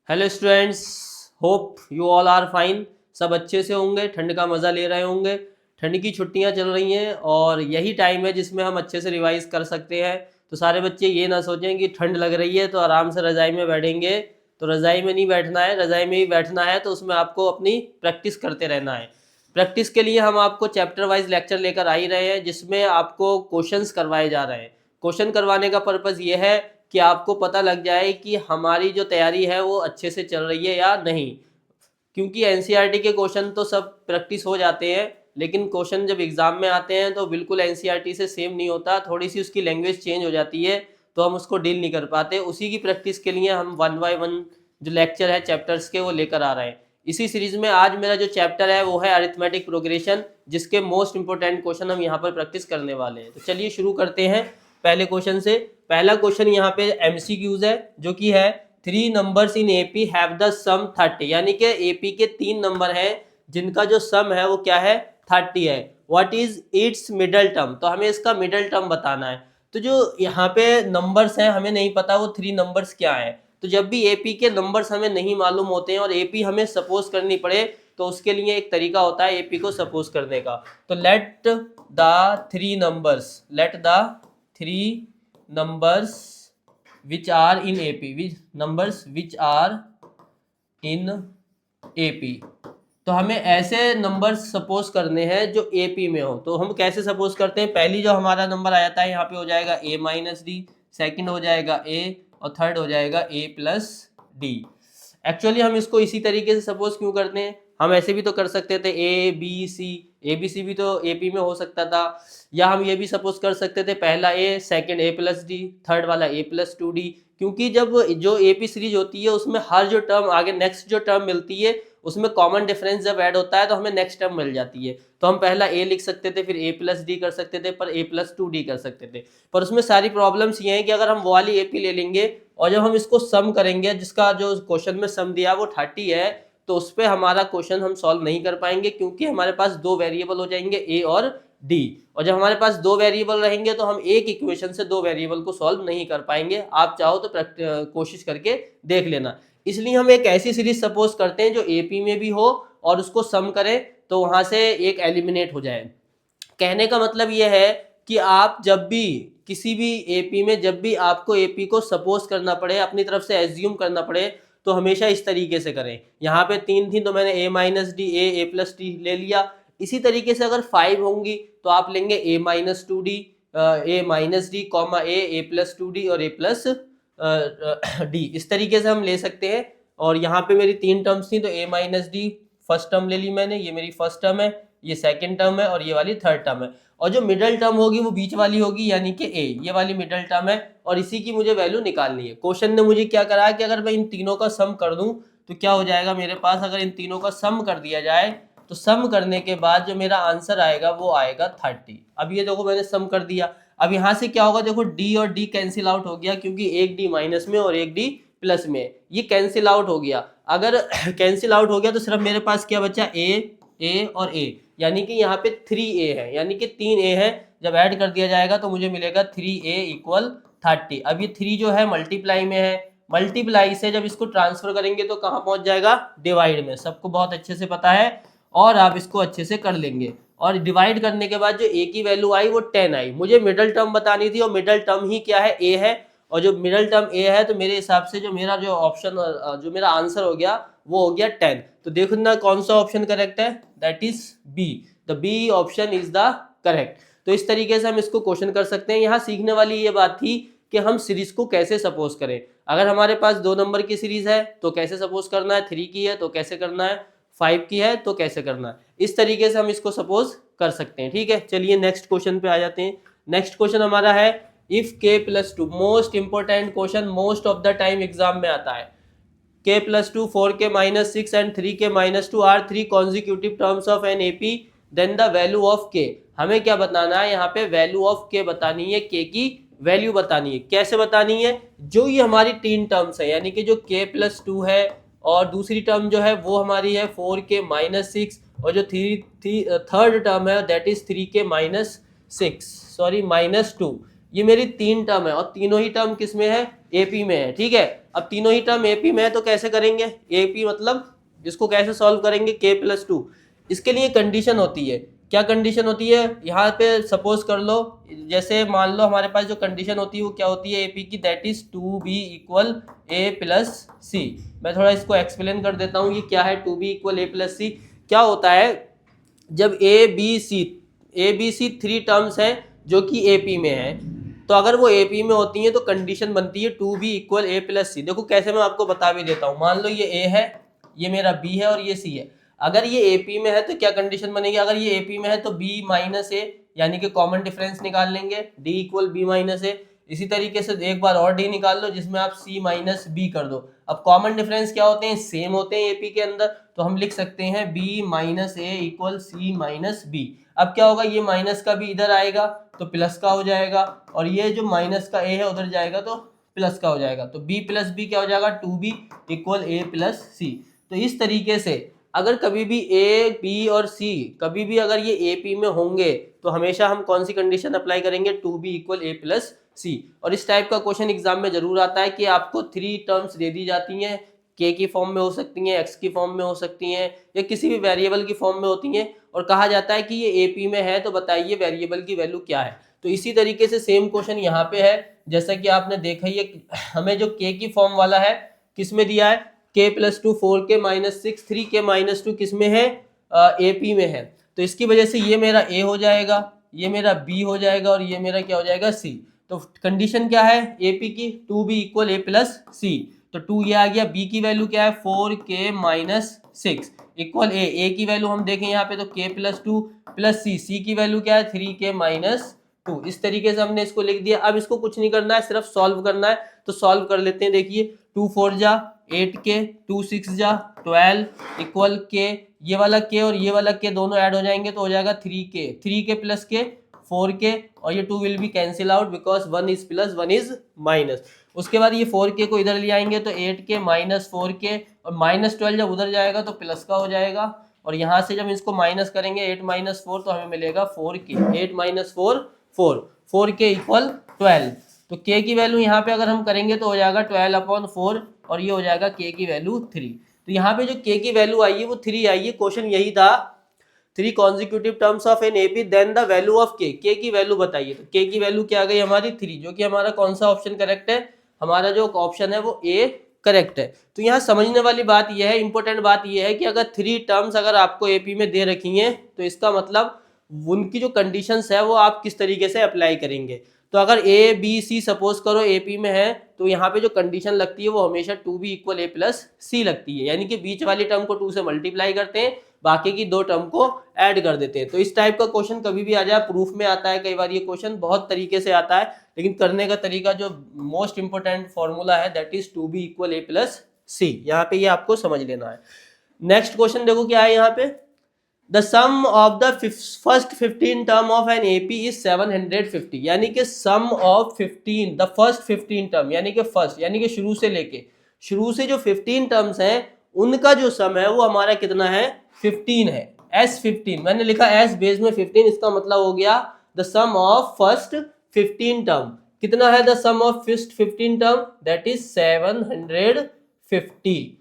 Hello students, hope you all are fine. सब अच्छे से होंगे, ठंड का मज़ा ले रहे होंगे। ठंड की छुट्टियां चल रही हैं और यही टाइम है जिसमें हम अच्छे से रिवाइज कर सकते हैं। तो सारे बच्चे ये ना सोचें कि ठंड लग रही है तो आराम से रज़ाई में बैठेंगे। तो रज़ाई में नहीं बैठना है, रज़ाई में ही बैठना है। तो उसमें आपको अपनी प्रैक्टिस करते रहना है। प्रैक्टिस के लिए हम आपको चैप्टर वाइज लेक्चर लेकर आ ही रहे हैं, जिसमें आपको क्वेश्चंस करवाए जा रहे हैं। क्वेश्चन करवाने का पर्पज़ ये है कि आपको पता लग जाए कि हमारी जो तैयारी है वो अच्छे से चल रही है या नहीं। क्योंकि एनसीईआरटी के क्वेश्चन तो सब प्रैक्टिस हो जाते हैं, लेकिन क्वेश्चन जब एग्जाम में आते हैं तो बिल्कुल एनसीईआरटी से सेम नहीं होता, थोड़ी सी उसकी लैंग्वेज चेंज हो जाती है, तो हम उसको डील नहीं कर पाते। उसी की प्रैक्टिस के लिए हम 1 बाय 1 जो लेक्चर है चैप्टर्स के वो लेकर आ रहे हैं। इसी सीरीज में आज मेरा जो चैप्टर है वो है अरिथमेटिक प्रोग्रेशन, जिसके मोस्ट इंपोर्टेंट क्वेश्चन हम यहाँ पर प्रैक्टिस करने वाले हैं। तो चलिए शुरू करते हैं पहले क्वेश्चन से। पहला क्वेश्चन यहाँ पे एमसीक्यूज है, जो कि है 3 numbers in AP have the sum 30, यानी कि एपी के 3 नंबर हैं जिनका जो सम है वो क्या है, 30 है। What is it's middle term, तो हमें इसका मिडल टर्म बताना है। तो जो यहाँ पे नंबर्स हैं हमें नहीं पता वो 3 नंबर्स क्या है। तो जब भी एपी के नंबर्स हमें नहीं मालूम होते हैं और एपी हमें सपोज करनी पड़े, तो उसके लिए एक तरीका होता है एपी को सपोज करने का। तो let the 3 numbers, let the 3 numbers which are in AP, which numbers which are in AP। तो हमें ऐसे नंबर्स सपोज करने हैं जो AP में हो। तो हम कैसे सपोज करते हैं, पहली जो हमारा नंबर आ जाता है यहाँ पे हो जाएगा A माइनस डी, सेकेंड हो जाएगा A और थर्ड हो जाएगा A प्लस डी। एक्चुअली हम इसको इसी तरीके से सपोज क्यों करते हैं, हम ऐसे भी तो कर सकते थे ए बी सी भी तो एपी में हो सकता था, या हम ये भी सपोज कर सकते थे पहला A second A plus D third वाला ए प्लस 2D। क्योंकि जब जो एपी सीरीज होती है उसमें हर जो टर्म आगे नेक्स्ट जो टर्म मिलती है उसमें कॉमन डिफरेंस जब ऐड होता है तो हमें नेक्स्ट टर्म मिल जाती है। तो हम पहला ए लिख सकते थे, फिर ए प्लस डी कर सकते थे, पर ए प्लस 2D कर सकते थे। पर उसमें सारी प्रॉब्लम्स ये हैं कि अगर हम वो वाली एपी ले लेंगे और जब हम इसको सम करेंगे, जिसका जो क्वेश्चन में सम दिया वो 30 है, तो उस पर हमारा क्वेश्चन हम सॉल्व नहीं कर पाएंगे, क्योंकि हमारे पास 2 वेरिएबल हो जाएंगे ए और डी। और जब हमारे पास 2 वेरिएबल रहेंगे तो हम एक इक्वेशन से 2 वेरिएबल को सॉल्व नहीं कर पाएंगे। आप चाहो तो कोशिश करके देख लेना। इसलिए हम एक ऐसी सीरीज सपोज करते हैं जो एपी में भी हो और उसको सम करें तो वहां से एक एलिमिनेट हो जाए। कहने का मतलब ये है कि आप जब भी किसी भी एपी में, जब भी आपको एपी को सपोज करना पड़े, अपनी तरफ से एज्यूम करना पड़े, तो हमेशा इस तरीके से करें। यहाँ पे 3 थी तो मैंने A minus D A plus D ले लिया। इसी तरीके से अगर 5 होंगी तो आप लेंगे ए माइनस 2D, ए माइनस डी कॉमा ए प्लस 2D और ए प्लस डी। इस तरीके से हम ले सकते हैं। और यहाँ पे मेरी 3 टर्म्स थी तो ए माइनस डी फर्स्ट टर्म ले ली मैंने, ये मेरी फर्स्ट टर्म है, ये सेकंड टर्म है और ये वाली थर्ड टर्म है। और जो मिडल टर्म होगी वो बीच वाली होगी, यानी कि ए, ये वाली मिडल टर्म है और इसी की मुझे वैल्यू निकालनी है। क्वेश्चन ने मुझे क्या करा कि अगर मैं इन तीनों का सम कर दूं तो क्या हो जाएगा मेरे पास, अगर इन तीनों का सम कर दिया जाए तो सम करने के बाद जो मेरा आंसर आएगा वो आएगा 30। अब ये देखो मैंने सम कर दिया। अब यहाँ से क्या होगा, देखो डी और डी कैंसिल आउट हो गया, क्योंकि एक डी माइनस में और एक डी प्लस में, ये कैंसिल आउट हो गया। अगर कैंसिल आउट हो गया तो सिर्फ मेरे पास क्या बचा, ए और ए, यानी कि यहाँ पे 3A है, यानी कि 3A है। जब ऐड कर दिया जाएगा तो मुझे मिलेगा 3A इक्वल 30। अब ये 3 जो है मल्टीप्लाई में है, मल्टीप्लाई से जब इसको ट्रांसफर करेंगे तो कहाँ पहुंच जाएगा, डिवाइड में। सबको बहुत अच्छे से पता है और आप इसको अच्छे से कर लेंगे। और डिवाइड करने के बाद जो ए की वैल्यू आई वो 10 आई। मुझे मिडल टर्म बतानी थी और मिडल टर्म ही क्या है, ए है। और जो मिडल टर्म ए है तो मेरे हिसाब से जो मेरा जो ऑप्शन, जो मेरा आंसर हो गया वो हो गया 10। तो देखो ना कौन सा ऑप्शन करेक्ट है, that is B. The B option is the correct. तो इस तरीके से हम इसको क्वेश्चन कर सकते हैं। यहाँ सीखने वाली ये बात थी कि हम सीरीज को कैसे सपोज करें। अगर हमारे पास 2 नंबर की सीरीज है तो कैसे सपोज करना है, 3 की है तो कैसे करना है, 5 की है तो कैसे करना है, इस तरीके से हम इसको सपोज कर सकते हैं। ठीक है, चलिए नेक्स्ट क्वेश्चन पे आ जाते हैं। नेक्स्ट क्वेश्चन हमारा है if k plus 2, most important question, most of the time exam में आता है। k plus 2, 4k minus 6 and 3k minus 2 are 3 consecutive terms of an AP, then the value of k। हमें क्या बताना है, यहाँ पे वैल्यू ऑफ k बतानी है, k की वैल्यू बतानी है। कैसे बतानी है, जो ये हमारी 3 टर्म्स है, यानी कि जो k प्लस 2 है और दूसरी टर्म जो है वो हमारी है 4k माइनस 6, और जो थर्ड टर्म है that is 3k minus 6, sorry minus 2। ये मेरी 3 टर्म है और तीनों ही टर्म किस में है, एपी में है, ठीक है। अब तीनों ही टर्म एपी में है तो कैसे करेंगे, एपी मतलब इसको कैसे सॉल्व करेंगे, k+2। इसके लिए कंडीशन होती है, क्या कंडीशन होती है, यहाँ पे सपोज कर लो, जैसे मान लो हमारे पास जो कंडीशन होती है वो क्या होती है एपी की, that is 2b equal a+c। मैं थोड़ा इसको एक्सप्लेन कर देता हूँ ये क्या है 2b इक्वल a+c। क्या होता है, जब ए बी सी 3 टर्म्स हैं जो कि एपी में है, तो अगर वो एपी में होती हैं तो कंडीशन बनती है 2b इक्वल a+c। देखो कैसे, मैं आपको बता भी देता हूँ। मान लो ये a है, ये मेरा b है और ये c है। अगर ये एपी में है तो क्या कंडीशन बनेगी, अगर ये एपी में है तो b माइनस a, यानी कि कॉमन डिफरेंस निकाल लेंगे, d equal b minus a। इसी तरीके से एक बार और d निकाल लो जिसमें आप c माइनस b कर दो। अब कॉमन डिफरेंस क्या होते हैं, सेम होते हैं एपी के अंदर, तो हम लिख सकते हैं b minus a equal c minus b। अब क्या होगा, ये माइनस का भी इधर आएगा तो प्लस का हो जाएगा, और ये जो माइनस का a है उधर जाएगा तो प्लस का हो जाएगा, तो b प्लस b क्या हो जाएगा, 2b इक्वल a+c। तो इस तरीके से अगर कभी भी a, b और c कभी भी अगर ये AP में होंगे तो हमेशा हम कौन सी कंडीशन अप्लाई करेंगे, 2b इक्वल a+c। और इस टाइप का क्वेश्चन एग्जाम में जरूर आता है कि आपको 3 टर्म्स दे दी जाती हैं, k की फॉर्म में हो सकती हैं, x की फॉर्म में हो सकती हैं, या किसी भी वेरिएबल की फॉर्म में होती हैं, और कहा जाता है कि ये AP में है तो बताइए वेरिएबल की वैल्यू क्या है। तो इसी तरीके से सेम क्वेश्चन यहाँ पे है, जैसा कि आपने देखा ही है, हमें जो k की फॉर्म वाला है किस में दिया है, k+2 4k - 6 3k - 2 किस में है, AP में है। तो इसकी वजह से ये मेरा A हो जाएगा, ये मेरा B हो जाएगा और ये मेरा क्या हो जाएगा, C। तो कंडीशन क्या है AP की, 2b इक्वल a+c। तो 2 ये आ गया, b की वैल्यू क्या है 4k - 6 इक्वल a की वैल्यू हम देखें यहाँ पे तो k+2 प्लस c की वैल्यू क्या है 3k - 2। इस तरीके से हमने इसको लिख दिया। अब इसको कुछ नहीं करना है, सिर्फ सॉल्व करना है, तो सॉल्व कर लेते हैं। देखिए 2 4 जा 8k, 2 6 जा 12 इक्वल k, ये वाला k और ये वाला k दोनों ऐड हो जाएंगे तो हो जाएगा 3k प्लस k 4k, और ये 2 will be cancel out because 1 is plus 1 is minus. उसके बाद ये 4k को इधर ले आएंगे तो 8k - 4k, और -12 जब उधर जाएगा तो प्लस का हो जाएगा, और यहाँ से जब इसको माइनस करेंगे 8 - 4 तो हमें मिलेगा 4k। 8 - 4 4, 4k equal 12। तो k की वैल्यू यहाँ पे अगर हम करेंगे तो हो जाएगा 12/4, और ये हो जाएगा k की वैल्यू 3। तो यहाँ पे जो k की वैल्यू आई है वो 3 आई है। क्वेश्चन यही था, 3 consecutive terms of an AP then the value of k, k की वैल्यू बताइए। तो k की वैल्यू क्या आ गई हमारी 3, जो कि हमारा कौन सा ऑप्शन करेक्ट है, हमारा जो ऑप्शन है वो A करेक्ट है। तो यहाँ समझने वाली बात यह है, इंपॉर्टेंट बात यह है कि अगर 3 टर्म्स अगर आपको एपी में दे रखी हैं तो इसका मतलब उनकी जो कंडीशंस है वो आप किस तरीके से अप्लाई करेंगे। तो अगर ए बी सी सपोज करो एपी में है तो यहाँ पे जो कंडीशन लगती है वो हमेशा 2b इक्वल a+c लगती है, यानी कि बीच वाली टर्म को 2 से मल्टीप्लाई करते हैं, बाकी की 2 टर्म को ऐड कर देते हैं। तो इस टाइप का क्वेश्चन कभी भी आ जाए, प्रूफ में आता है कई बार ये क्वेश्चन, बहुत तरीके से आता है, लेकिन करने का तरीका जो मोस्ट इंपोर्टेंट फॉर्मूला है that is 2b equal a+c। यहाँ पे ये आपको समझ लेना है। नेक्स्ट क्वेश्चन देखो क्या है यहाँ पे, the sum of the first 15 term of an AP is 750, यानी कि sum of 15 the first 15 term, यानी कि फर्स्ट यानी कि शुरू से जो 15 टर्म्स हैं उनका जो सम है वो हमारा कितना है 15 है, S15। मैंने लिखा S बेस में 15, इसका मतलब हो गया the sum of first 15 term कितना है, the sum of first 15 term that is 750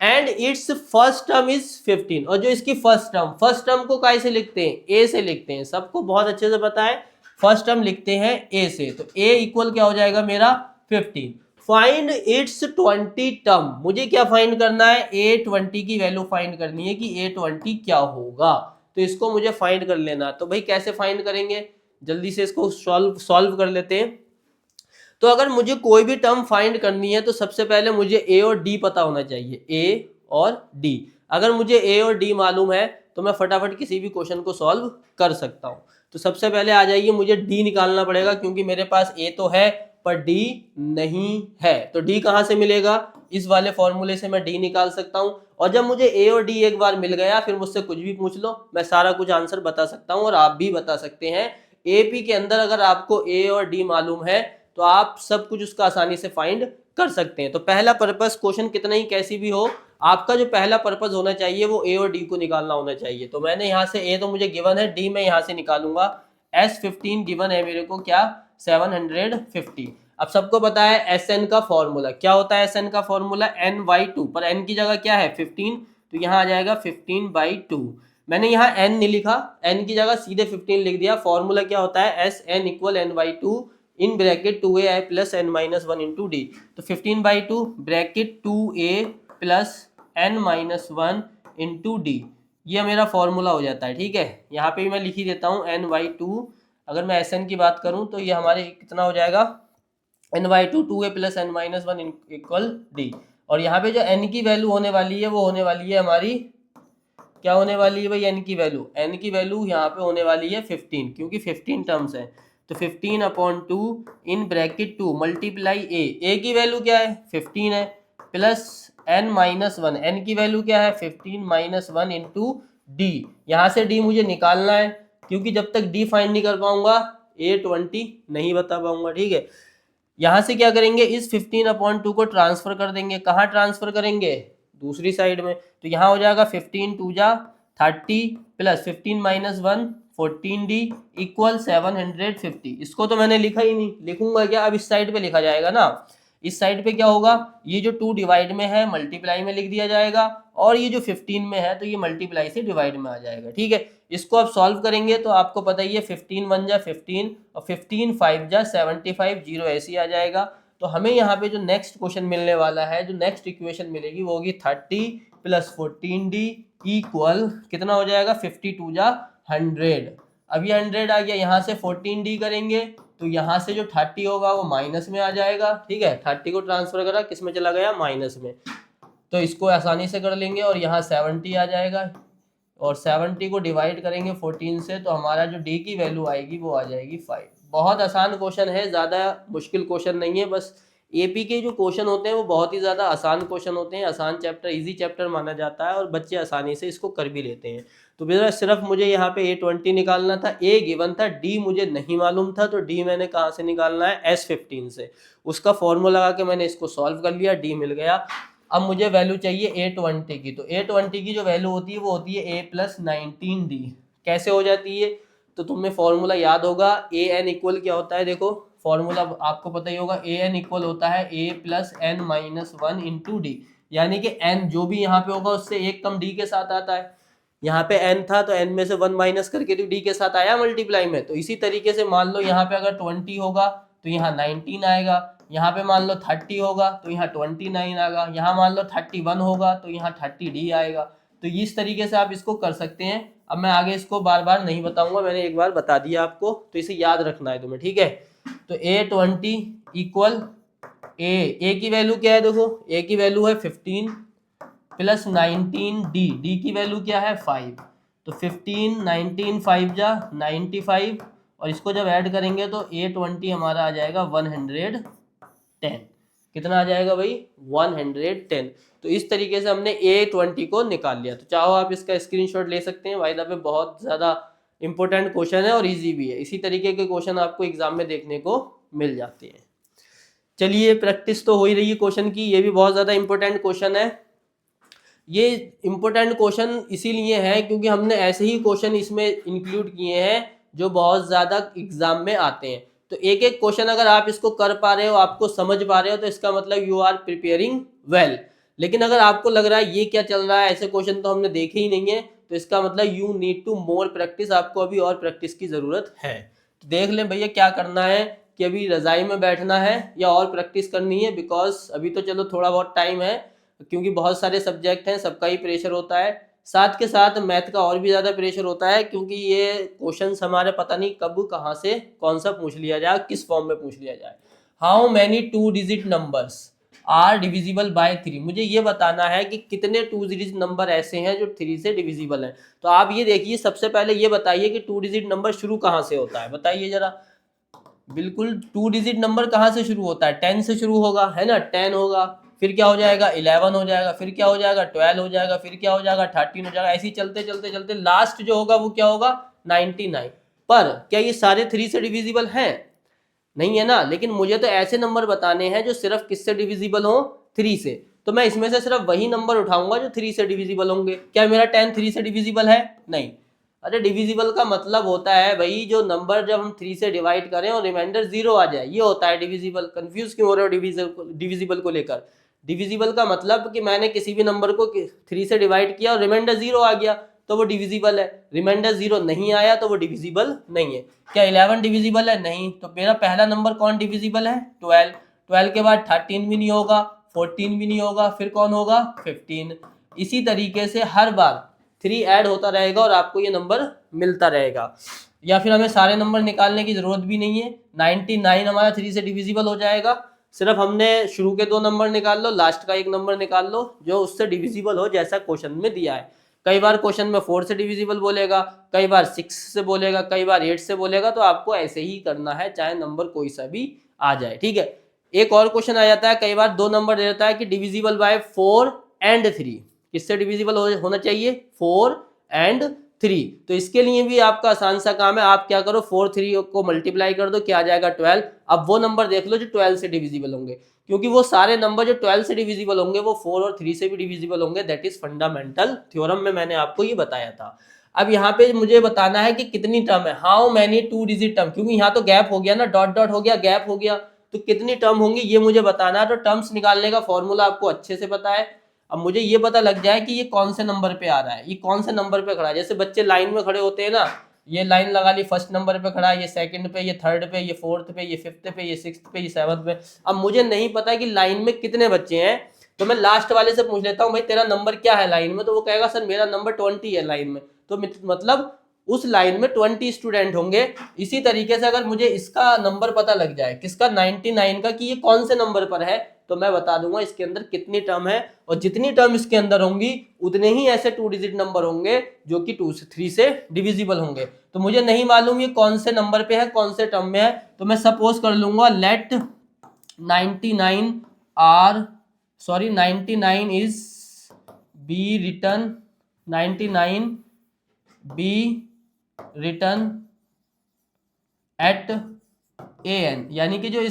and it's first term is 15। और जो इसकी फर्स्ट टर्म को काय से लिखते हैं, ए से लिखते हैं, सबको बहुत अच्छे से पता है, फर्स्ट टर्म लिखते हैं ए से। तो ए इक्वल क्या हो जाएगा मेरा 15। फाइंड इट्स 20 टर्म, मुझे क्या फाइंड करना है, A20 की वैल्यू फाइंड करनी है कि A20 क्या होगा, तो इसको मुझे फाइंड कर लेना। तो भाई कैसे फाइंड करेंगे, जल्दी से इसको सॉल्व कर लेते हैं। तो अगर मुझे कोई भी टर्म फाइंड करनी है तो सबसे पहले मुझे ए और डी पता होना चाहिए, ए और डी। अगर मुझे ए और डी मालूम है तो मैं फटाफट किसी भी क्वेश्चन को सॉल्व कर सकता हूं। तो सबसे पहले आ जाइए, मुझे डी निकालना पड़ेगा क्योंकि मेरे पास ए तो है पर डी नहीं है। तो डी कहां से मिलेगा, इस वाले फॉर्मूले से मैं डी निकाल सकता हूं। और जब मुझे ए और डी एक बार मिल गया फिर मुझसे कुछ भी पूछ लो, मैं सारा कुछ आंसर बता सकता हूं और आप भी बता सकते हैं। एपी के अंदर अगर आपको ए और डी मालूम है तो आप सब कुछ उसका आसानी से फाइंड कर सकते हैं। तो पहला पर्पस, क्वेश्चन कितना ही कैसी भी हो, आपका जो पहला पर्पस होना चाहिए वो ए और डी को निकालना होना चाहिए। तो मैंने यहाँ से ए तो मुझे गिवन है, डी मैं यहाँ से निकालूंगा। S15 गिवन है मेरे को क्या 750। अब सबको पता है Sn का फॉर्मूला क्या होता है, Sn का फॉर्मूला n/2, पर n की जगह क्या है 15, तो यहाँ आ जाएगा 15/2। मैंने यहाँ n नहीं लिखा, n की जगह सीधे 15 लिख दिया। फॉर्मूला क्या होता है Sn = n/2 in bracket 2ai plus n minus 1 into D. तो 15/2 bracket 2a plus n minus 1 into D, ये मेरा फॉर्मूला हो जाता है। ठीक है, यहाँ पे भी मैं लिख ही देता हूँ n/2। अगर मैं Sn की बात करूँ तो ये हमारे कितना हो जाएगा n/2 2a plus n minus 1 equal D. और यहाँ पे जो n की वैल्यू होने वाली है वो होने वाली है हमारी, क्या होने वाली है भाई, n की वैल्यू यहाँ पे होने वाली है 15, क्योंकि 15 टर्म्स है। तो 15/2 इन ब्रैकेट 2 मल्टीप्लाई a की वैल्यू क्या है 15 है, प्लस n माइनस 1, n की वैल्यू क्या है 15 माइनस 1 इंटू डी। यहाँ से d मुझे निकालना है, क्योंकि जब तक d फाइंड नहीं कर पाऊंगा a20 नहीं बता पाऊंगा। ठीक है, यहाँ से क्या करेंगे, इस 15/2 को ट्रांसफर कर देंगे। कहाँ ट्रांसफर करेंगे, दूसरी साइड में। तो यहाँ हो जाएगा 15 2 जा 30 प्लस 15 माइनस 1 14d इक्वल 750। इसको तो मैंने लिखा ही नहीं, लिखूंगा क्या, अब इस साइड पे लिखा जाएगा ना। इस साइड पे क्या होगा, ये जो 2 डिवाइड में है मल्टीप्लाई में लिख दिया जाएगा, और ये जो 15 में है तो ये मल्टीप्लाई से डिवाइड में आ जाएगा। ठीक है, इसको आप सॉल्व करेंगे तो आपको पता ही है 15 1 जा 15 और 15 5 जा 75, जीरो ऐसे ही आ जाएगा। तो हमें यहाँ पे जो नेक्स्ट क्वेश्चन मिलने वाला है, जो नेक्स्ट इक्वेशन मिलेगी वो होगी 30 प्लस 14d इक्वल कितना हो जाएगा 52 जा 100। अब ये 100 आ गया, यहाँ से 14d करेंगे तो यहाँ से जो 30 होगा वो माइनस में आ जाएगा। ठीक है, 30 को ट्रांसफर करा, किस में चला गया, माइनस में। तो इसको आसानी से कर लेंगे और यहाँ 70 आ जाएगा, और 70 को डिवाइड करेंगे 14 से, तो हमारा जो d की वैल्यू आएगी वो आ जाएगी 5। बहुत आसान क्वेश्चन है, ज़्यादा मुश्किल क्वेश्चन नहीं है। बस एपी के जो क्वेश्चन होते हैं वो बहुत ही ज़्यादा आसान क्वेश्चन होते हैं, आसान चैप्टर, इजी चैप्टर माना जाता है और बच्चे आसानी से इसको कर भी लेते हैं। तो मेरा सिर्फ मुझे यहाँ पे A20 निकालना था, A गिवन था, D मुझे नहीं मालूम था, तो D मैंने कहाँ से निकालना है S15 से। उसका फॉर्मूला लगा के मैंने इसको सॉल्व कर लिया, D मिल गया। अब मुझे वैल्यू चाहिए A20 की, तो A20 की जो वैल्यू होती है वो होती है A प्लस 19d। कैसे हो जाती है, तो तुम्हें फॉर्मूला याद होगा, AN इक्वल क्या होता है, देखो फॉर्मूला आपको पता ही होगा, AN इक्वल होता है A plus n minus 1 into D. यानी कि n जो भी यहाँ पे होगा उससे एक कम d के साथ आता है। यहाँ पे n था तो n में से 1 माइनस करके तो d के साथ आया मल्टीप्लाई में। तो इसी तरीके से मान लो यहाँ पे अगर 20 होगा तो यहाँ 19 आएगा, यहाँ पे मान लो 30 होगा तो यहाँ 29 आएगा, यहाँ मान लो 31 होगा तो यहाँ 30d आएगा। तो इस तरीके से आप इसको कर सकते हैं। अब मैं आगे इसको बार बार नहीं बताऊंगा, मैंने एक बार बता दिया आपको, तो इसे याद रखना है तुम्हें। ठीक है, तो A20 इक्वल A की वैल्यू क्या है, देखो A की वैल्यू है 15 प्लस 19d, d की वैल्यू क्या है 5। तो 15 19 5 जा 95, और इसको जब ऐड करेंगे तो A20 हमारा आ जाएगा 110। कितना आ जाएगा भाई 110। तो इस तरीके से हमने A20 को निकाल लिया। तो चाहो आप इसका स्क्रीनशॉट ले सकते हैं, वाइदा पे बहुत ज़्यादा इंपॉर्टेंट क्वेश्चन है और इजी भी है। इसी तरीके के क्वेश्चन आपको एग्जाम में देखने को मिल जाते हैं। चलिए, प्रैक्टिस तो हो ही रही है क्वेश्चन की, ये भी बहुत ज़्यादा इंपॉर्टेंट क्वेश्चन है। ये इंपॉर्टेंट क्वेश्चन इसीलिए है क्योंकि हमने ऐसे ही क्वेश्चन इसमें इंक्लूड किए हैं जो बहुत ज़्यादा एग्जाम में आते हैं। तो एक एक क्वेश्चन अगर आप इसको कर पा रहे हो, आपको समझ पा रहे हो, तो इसका मतलब यू आर प्रिपेयरिंग वेल। लेकिन अगर आपको लग रहा है ये क्या चल रहा है, ऐसे क्वेश्चन तो हमने देखे ही नहीं है, तो इसका मतलब you need to more practice, आपको अभी और प्रैक्टिस की ज़रूरत है। तो देख लें भैया क्या करना है, कि अभी रज़ाई में बैठना है या और प्रैक्टिस करनी है। बिकॉज अभी तो चलो थोड़ा बहुत टाइम है, क्योंकि बहुत सारे सब्जेक्ट हैं, सबका ही प्रेशर होता है। साथ के साथ मैथ का और भी ज़्यादा प्रेशर होता है, क्योंकि ये क्वेश्चंस हमारे पता नहीं कब कहाँ से कौन सा पूछ लिया जाए, किस फॉर्म में पूछ लिया जाए। How many 2 digit numbers are divisible by 3। मुझे ये बताना है कि कितने 2 डिजिट नंबर ऐसे हैं जो 3 से डिविजिबल हैं। तो आप ये देखिए, सबसे पहले ये बताइए कि 2 डिजिट नंबर शुरू कहाँ से होता है, बताइए जरा। बिल्कुल, 2 डिजिट नंबर कहाँ से शुरू होता है, 10 से शुरू होगा, है ना, 10 होगा, फिर क्या हो जाएगा 11 हो जाएगा, फिर क्या हो जाएगा 12 हो जाएगा, फिर क्या हो जाएगा 13 हो जाएगा। ऐसे ही चलते चलते चलते लास्ट जो होगा वो क्या होगा 99। पर क्या ये सारे 3 से डिविजिबल हैं, नहीं है ना। लेकिन मुझे तो ऐसे नंबर बताने हैं जो सिर्फ किससे डिविजिबल हो, 3 से। तो मैं इसमें से सिर्फ वही नंबर उठाऊंगा जो 3 से डिविजिबल होंगे। क्या मेरा 10 3 से डिविजिबल है, नहीं। अरे डिविजिबल का मतलब होता है भाई जो नंबर जब हम 3 से डिवाइड करें और रिमाइंडर 0 आ जाए, ये होता है डिविजिबल। कंफ्यूज क्यों हो रहे हो डिविजिबल को लेकर? डिविजिबल का मतलब कि मैंने किसी भी नंबर को 3 से डिवाइड किया और रिमाइंडर 0 आ गया तो वो डिविजिबल है, रिमाइंडर 0 नहीं आया तो वो डिविजिबल नहीं है। क्या 11 डिविजिबल है? नहीं। तो मेरा पहला नंबर कौन डिविजिबल है? 12। 12 के बाद 13 भी नहीं होगा, 14 भी नहीं होगा, फिर कौन होगा? 15। इसी तरीके से हर बार 3 ऐड होता रहेगा और आपको ये नंबर मिलता रहेगा। या फिर हमें सारे नंबर निकालने की जरूरत भी नहीं है, 99 हमारा 3 से डिविजिबल हो जाएगा। सिर्फ हमने शुरू के 2 नंबर निकाल लो, लास्ट का 1 नंबर निकाल लो जो उससे डिविजिबल हो जैसा क्वेश्चन में दिया है। कई बार क्वेश्चन में 4 से डिविजिबल बोलेगा, कई बार 6 से बोलेगा, कई बार 8 से बोलेगा, तो आपको ऐसे ही करना है चाहे नंबर कोई सा भी आ जाए, ठीक है। एक और क्वेश्चन आ जाता है, कई बार 2 नंबर दे देता है कि डिविजिबल बाय 4 एंड 3। किससे डिविजिबल होना चाहिए? 4 एंड 3। तो इसके लिए भी आपका आसान सा काम है, आप क्या करो 4 3 को मल्टीप्लाई कर दो, क्या आ जाएगा? 12। अब वो नंबर देख लो जो 12 से डिविजिबल होंगे, क्योंकि वो सारे नंबर जो 12 से डिविजिबल होंगे वो 4 और 3 से भी डिविजिबल होंगे। दैट इज फंडामेंटल थ्योरम में मैंने आपको ये बताया था। अब यहाँ पे मुझे बताना है कि कितनी टर्म है, हाउ मैनी 2 डिजिट टर्म, क्योंकि यहाँ तो गैप हो गया ना, डॉट डॉट हो गया, गैप हो गया, तो कितनी टर्म होंगी ये मुझे बताना है। तो टर्म्स निकालने का फॉर्मूला आपको अच्छे से पता है। अब मुझे ये पता लग जाए कि ये कौन से नंबर पे आ रहा है, ये कौन से नंबर पे खड़ा है। जैसे बच्चे लाइन में खड़े होते हैं ना, ये लाइन लगा ली, फर्स्ट नंबर पे खड़ा है, ये सेकंड पे, ये थर्ड पे, ये फोर्थ पे, ये फिफ्थ पे, ये सिक्स्थ पे, ये सेवंथ पे। अब मुझे नहीं पता कि लाइन में कितने बच्चे हैं, तो मैं लास्ट वाले से पूछ लेता हूँ भाई तेरा नंबर क्या है लाइन में, तो वो कहेगा सर मेरा नंबर 20 है लाइन में। तो मतलब उस लाइन में 20 स्टूडेंट होंगे। इसी तरीके से अगर मुझे इसका नंबर पता लग जाए, किसका? 99 का, कि ये कौन से नंबर पर है, तो मैं बता दूंगा इसके अंदर कितनी टर्म है। और जितनी टर्म इसके अंदर होंगी उतने ही ऐसे 2 डिजिट नंबर होंगे जो कि 2 से 3 से डिविजिबल होंगे। तो मुझे नहीं मालूम ये कौन से नंबर पे है, कौन से टर्म में है, तो मैं सपोज कर लूंगा let 99 is be written 99 be written at an, यानी कि जो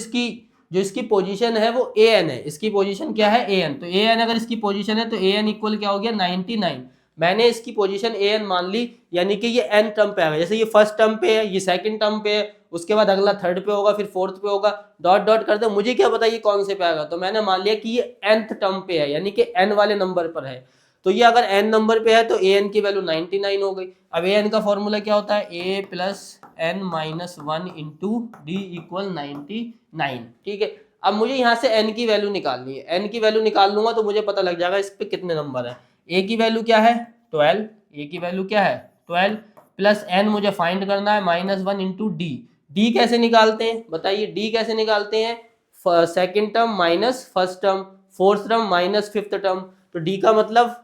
इसकी पोजीशन है वो an है। इसकी पोजीशन क्या है? an। तो an अगर इसकी पोजीशन है तो an इक्वल क्या हो गया? 99। मैंने इसकी पोजीशन an मान ली, यानी कि ये n टर्म पे आएगा। जैसे ये फर्स्ट टर्म पे है, ये सेकंड टर्म पे है, उसके बाद अगला थर्ड पे होगा, फिर फोर्थ पे होगा, डॉट डॉट कर दो। मुझे क्या पता ये कौन से पे आएगा, तो मैंने मान लिया कि ये nth टर्म पे है, यानी कि n वाले नंबर पर है। तो ये अगर n नंबर पे है तो an की वैल्यू 99 हो गई। अब an का फॉर्मूला क्या होता है? a plus n minus 1 into D equal 99, ठीक है। अब मुझे यहाँ से n की वैल्यू निकालनी है, n की वैल्यू निकाल लूंगा तो मुझे पता लग जाएगा इस पे कितने नंबर है। a की वैल्यू क्या है? 12। a की वैल्यू क्या है? 12 प्लस n मुझे फाइंड करना है -1 इंटू डी। डी कैसे निकालते हैं बताइए? डी कैसे निकालते हैं? Second term minus first term, fourth term minus fifth term. तो डी का मतलब